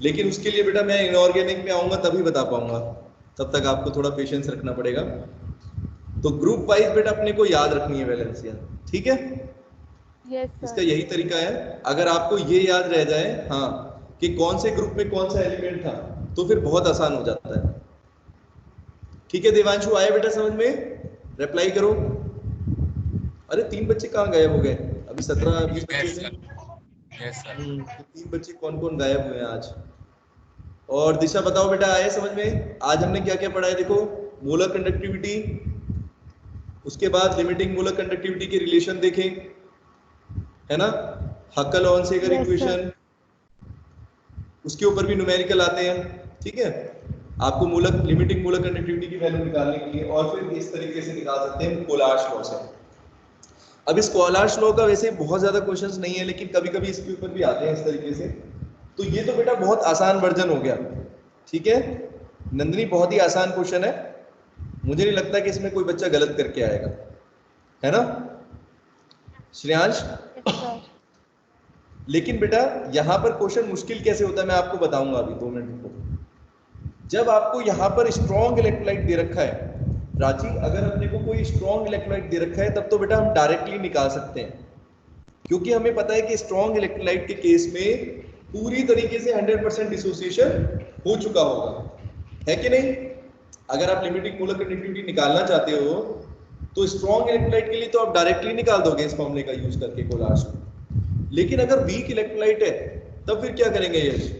A: लेकिन उसके लिए बेटा मैं इनऑर्गेनिक में आऊंगा तभी बता पाऊंगा, तब तक आपको थोड़ा पेशेंस रखना पड़ेगा। तो ग्रुप वाइज बेटा अपने को याद रखनी है वैलेंसियां, ठीक है। इसका यही तरीका है, अगर आपको ये याद रह जाए हाँ कि कौन से ग्रुप में कौन सा एलिमेंट था, तो फिर बहुत आसान हो जाता है, ठीक है। देवांशु आया बेटा समझ में? रिप्लाई करो। अरे 3 बच्चे कहाँ गायब हो गए, अभी 17-20 बच्चे थे।
B: Yes sir.
A: 3 बच्चे कौन कौन गायब हुए हैं आज? और दिशा बताओ बेटा, आए समझ में? आज हमने क्या क्या पढ़ा है देखो, मोलर कंडक्टिविटी, उसके बाद लिमिटिंग मोलर कंडक्टिविटी के रिलेशन देखें, है ना, हक्कल ऑन-सेगर इक्वेशन, उसके ऊपर भी न्यूमेरिकल आते हैं, ठीक है, आपको मोलर लिमिटिंग मोलर कंडक्टिविटी की वैल्यू निकालने के लिए, और फिर इस तरीके से निकाल सकते हैं कोलार्स लॉ से। अब इस कोलार्स लॉ का वैसे बहुत ज्यादा क्वेश्चंस नहीं है, लेकिन कभी कभी इसके ऊपर भी आते हैं इस तरीके से। तो ये तो बेटा बहुत आसान वर्जन हो गया, ठीक है नंदिनी, बहुत ही आसान क्वेश्चन है, मुझे नहीं लगता कि इसमें कोई बच्चा गलत करके आएगा, है ना श्रेयांश? लेकिन बेटा यहाँ पर क्वेश्चन मुश्किल कैसे होता है मैं आपको बताऊंगा अभी 2 मिनट रुको। जब आपको यहाँ पर स्ट्रॉन्ग इलेक्ट्रोलाइट दे रखा है रांची, अगर अपने को कोई स्ट्रॉन्ग इलेक्ट्रोलाइट दे रखा है तब तो बेटा हम डायरेक्टली निकाल सकते हैं, क्योंकि हमें पता है कि स्ट्रॉन्ग इलेक्ट्रोलाइट के केस में पूरी तरीके से 100% डिसोसिएशन हो चुका होगा, है कि नहीं। अगर आप लिमिटिंग मोलर कंडक्टिविटी निकालना चाहते हो तो स्ट्रॉन्ग इलेक्ट्रोलाइट के लिए तो आप डायरेक्टली निकाल दोगे इस फॉर्मूले का यूज करके कोलार्स में। लेकिन अगर वीक इलेक्ट्रोलाइट है तब फिर क्या करेंगे यश,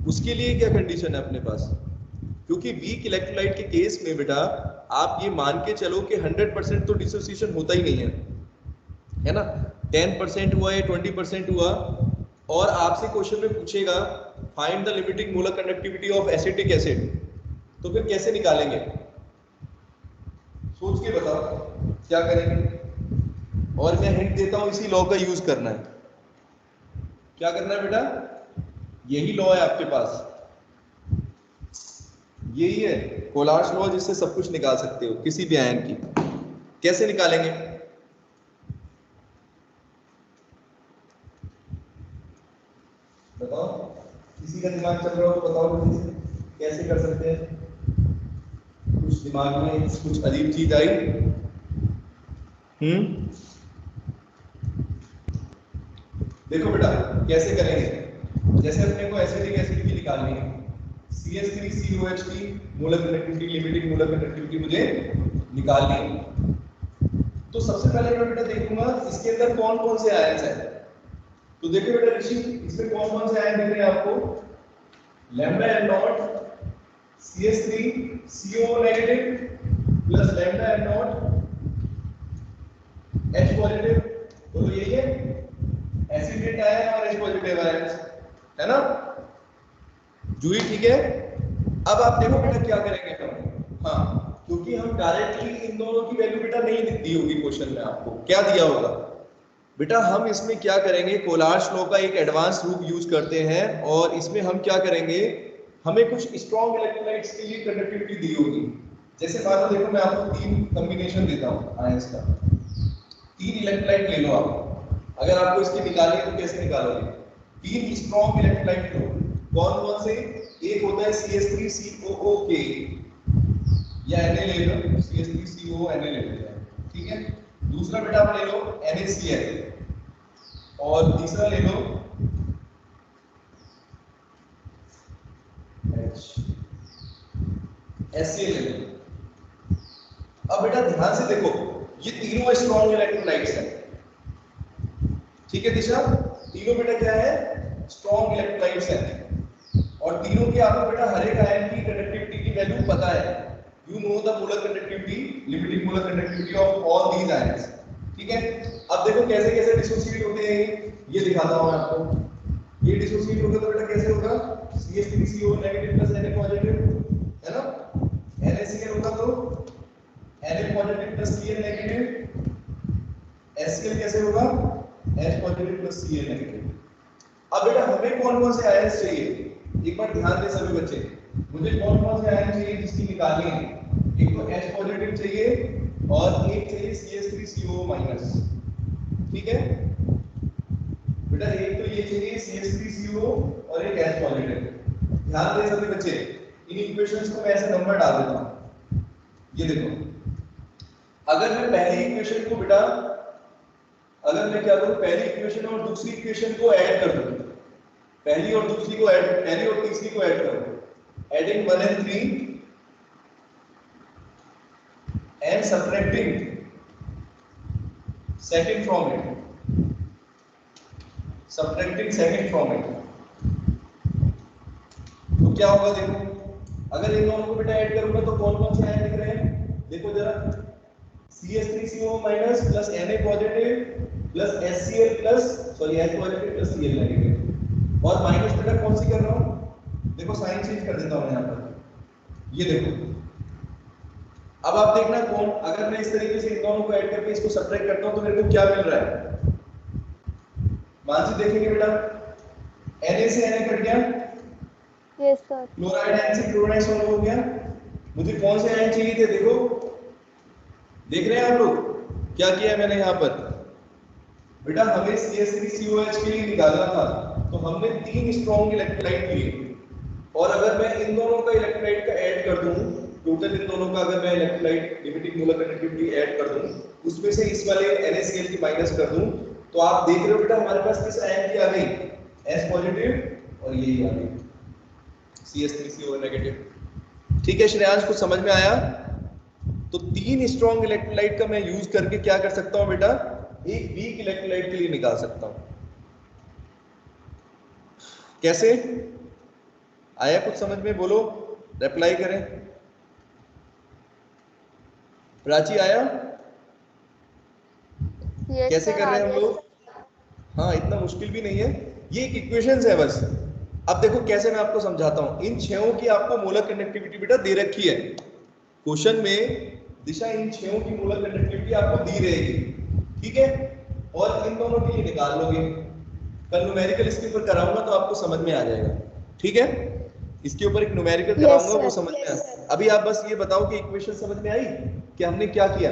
A: उसके लिए क्या कंडीशन है अपने पास, क्योंकि वीक इलेक्ट्रोलाइट के केस में बेटा आप ये मान के चलो कि 100% तो डिसोसिएशन होता ही नहीं है ना, 10% हुआ या 20% हुआ, और आपसे क्वेश्चन में पूछेगा find the limiting molar conductivity of acetic acid, तो फिर कैसे निकालेंगे, सोच के बताओ क्या करेंगे। और मैं हिंट देता हूं, इसी लॉ का यूज करना है। क्या करना है बेटा, यही लॉ है आपके पास, यही है कोलार्स लॉ, जिससे सब कुछ निकाल सकते हो किसी भी आयन की। कैसे निकालेंगे, बताओ, किसी का दिमाग चल रहा हो तो बताओ। कौन से कैसे कर सकते हैं? कुछ दिमाग में कुछ अजीब चीज आई? देखो बेटा कैसे करेंगे, जैसे अपने को एसिटिक एसिड की निकालनी है, CH3COH की molar conductivity, limiting molar conductivity मुझे निकालनी है। तो सबसे पहले मैं बेटा देखूंगा इसके अंदर कौन कौन से आयन्स हैं। तो देखिए बेटा ऋषि, इसमें कौन कौन से आयन दिख रहे हैं आपको? Lambda n naught CH3CO negative plus lambda n naught H positive, बोलो यही है एसिडेट आयन और H पॉजिटिव आयन, है ना जूही? ठीक है। अब आप देखो बेटा क्या करेंगे हम, हाँ क्योंकि हम डायरेक्टली इन दोनों की वैल्यू बेटा नहीं दी होगी क्वेश्चन में, आपको क्या दिया होगा बेटा? हम इसमें क्या करेंगे, कोलार्स लॉ का एक एडवांस रूप यूज करते हैं और इसमें हम क्या करेंगे, हमें कुछ स्ट्रॉन्ग इलेक्ट्रोलाइट्स के लिए कंडक्टिविटी दी होगी। जैसे मान लो देखो मैं आपको 3 कॉम्बिनेशन देता हूं आयंस का, 3 इलेक्ट्रोलाइट ले लो आप, अगर आपको इसकी निकालनी है तो कैसे निकालोगे? 3 स्ट्रॉन्ग इलेक्ट्रोलाइट लो, कौन कौन से? एक होता है CH3COOK या Na ले लो, CH3CO Na ले लेते हैं, ठीक है। दूसरा बेटा आप ले लो NaCl और तीसरा ले लो HCl ले लो। अब बेटा ध्यान से देखो, ये तीनों स्ट्रॉन्ग इलेक्ट्रोलाइट्स हैं, ठीक है दिशा? तीनों बेटा क्या है? स्ट्रॉन्ग इलेक्ट्रोलाइट्स हैं और तीनों की आपको बेटा हर एक आयन की कंडक्टिविटी की वैल्यू पता है। You know the molar conductivity, limiting molar conductivity of all these ions, ठीक है। अब देखो कैसे कैसे डिसोसिएट होते हैं, ये दिखाता हूं मैं आपको। ये डिसोसिएट होगा तो बेटा कैसे होगा? CH3CO negative plus Na positive, है ना। NaCl होगा तो Na positive plus Cl negative. HCl कैसे होगा? H positive plus Cl negative. अब बेटा हमें कौन कौन से आयंस चाहिए, एक बार ध्यान दें सभी बच्चे, मुझे कौन कौन से आयन चाहिए जिसकी निकालनी है? एक तो H पॉजिटिव चाहिए और एक चाहिए CH3CO माइनस, ठीक है बेटा। एक तो ये चाहिए CH3CO और एक H पॉजिटिव। ध्यान दें सभी बच्चे, इन इक्वेशंस को मैं ऐसे नंबर डाल देता हूं। ये देखो, अगर मैं पहली इक्वेशन को बेटा, अगर मैं क्या करूं, पहली इक्वेशन और दूसरी इक्वेशन को ऐड कर दूं, पहली और दूसरी को ऐड, पहली और तीसरी को ऐड करो, adding 1 and 3 and subtracting second from it, subtracting second from it, तो क्या होगा? देखो अगर इन दोनों को बेटा ऐड करूंगा तो कौन कौन से आयन दिख रहे हैं? देखो जरा, CH3CO minus plus Na positive plus HCl plus sorry H positive plus Cl negative, और माइनस बेटा कौन सी कर रहा हूं? देखो साइन चेंज कर देता हूं यहां पर, ये देखो। अब आप देखना कौन, अगर मैं इस तरीके से इन दोनों को ऐड करके इसको सब्ट्रैक्ट करता हूं तो मेरे को क्या मिल रहा है? मानसी देखेंगे बेटा, Na से Na कट गया,
C: यस सर।
A: क्लोराइड आयन से क्लोराइड सॉल्व हो गया। मुझे कौन से आयन चाहिए थे? देखो देख रहे हैं आप लोग क्या किया है मैंने यहाँ पर? बेटा हमें CH3COH के लिए निकालना था, तो हमने 3 स्ट्रॉन्ग इलेक्ट्रोलाइट लिए, और अगर मैं इन दोनों का इलेक्ट्रोलाइट का ऐड कर दूं, टोटल इन दोनों का अगर मैं electrolyte limiting molar conductivity add कर दूं, उसमें से इस वाले NaCl की माइनस कर दूं, तो आप देख रहे हो बेटा हमारे पास किस आयन की आ गई? H पॉजिटिव और यही आ गई CH3CO नेगेटिव। ठीक है श्रेयांश, कुछ समझ में आया? तो 3 स्ट्रॉन्ग इलेक्ट्रोलाइट का मैं यूज करके क्या कर सकता हूं बेटा? एक वीक इलेक्ट्रोलाइट के लिए निकाल सकता हूं। कैसे आया कुछ समझ में? बोलो, रिप्लाई करें। प्राची आया? कैसे कर रहे हैं हम लोग? हाँ, इतना मुश्किल भी नहीं है, ये एक इक्वेशंस है बस। अब देखो कैसे मैं आपको समझाता हूं। इन छहों की आपको मोलर कंडक्टिविटी बेटा दे रखी है क्वेश्चन में, दिशा इन छहों की मोलर कंडक्टिविटी आपको दी रहेगी, ठीक है। और इन दोनों के लिए निकाल लोगे। कल न्यूमेरिकल इसके ऊपर कराऊंगा तो आपको समझ में आ जाएगा, ठीक है। इसके ऊपर एक न्यूमेरिकल कराऊंगा, वो समझ में आएगा। अभी आप बस ये बताओ कि इक्वेशन समझ में आई कि हमने क्या किया?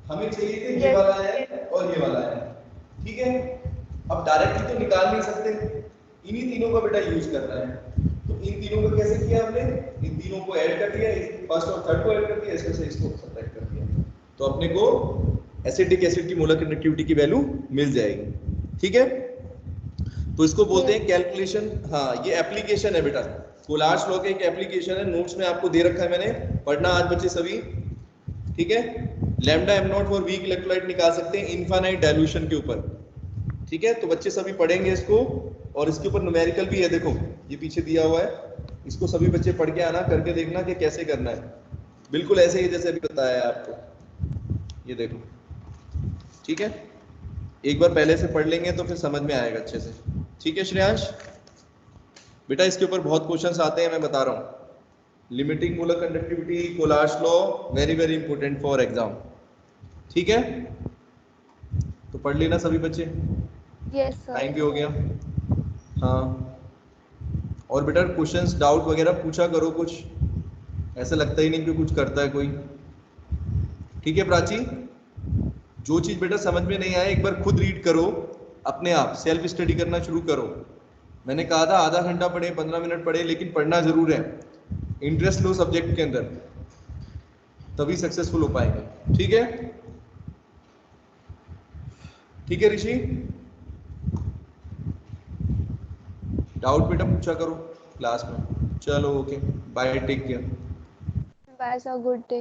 A: हमें चाहिए थे ये वाला है और ये वाला है, ठीक है। अब डायरेक्टली तो निकाल नहीं सकते, इन्हीं तीनों का बेटा यूज करना है। तो इन तीनों को कैसे किया हमने, इन तीनों को ऐड कर दिया, फर्स्ट और थर्ड को ऐड कर दिया, इसमें से इसको सब्ट्रैक्ट कर दिया, तो अपने को एसिटिक एसिड की मोलर कंडक्टिविटी की वैल्यू मिल जाएगी। ठीक है, तो इसको बोलते हैं कैलकुलेशन। हाँ, ये एप्लीकेशन है बेटा, कोलार्स लॉ का एक एप्लीकेशन है, नोट्स में आपको दे रखा है मैंने, पढ़ना आज बच्चे सभी। ठीक है, lambda am not for weak electrolyte निकाल सकते हैं इनफाइनाइट डाइल्यूशन के ऊपर। ठीक है, तो बच्चे सभी पढ़ेंगे इसको, और इसके ऊपर न्यूमेरिकल भी है, देखो ये पीछे दिया हुआ है, इसको सभी बच्चे पढ़ के आना, करके देखना कि कैसे करना है, बिल्कुल ऐसे ही जैसे अभी बताया है आपको, ये देखो। ठीक है, एक बार पहले से पढ़ लेंगे तो फिर समझ में आएगा अच्छे से। ठीक है श्रेयांश बेटा, इसके ऊपर बहुत क्वेश्चंस आते हैं, मैं बता रहा हूँ। Limiting molar conductivity, Kohlrausch's law, very very important for exam. ठीक है, तो पढ़ लेना सभी बच्चे।
C: Yes sir.
A: टाइम भी हो गया। हाँ, और बेटा क्वेश्चंस डाउट वगैरह पूछा करो, कुछ ऐसा लगता ही नहीं कि कुछ करता है कोई। ठीक है प्राची, जो चीज बेटा समझ में नहीं आए एक बार खुद रीड करो, अपने आप सेल्फ स्टडी करना शुरू करो। मैंने कहा था आधा घंटा पढ़े, 15 मिनट पढ़े, लेकिन पढ़ना जरूर है, इंटरेस्ट लो सब्जेक्ट के अंदर, तभी सक्सेसफुल हो पाएंगे। ठीक है, ठीक है ऋषि, डाउट बेटा पूछा करो क्लास में। चलो okay, bye, take care.
C: Bye sir, good day.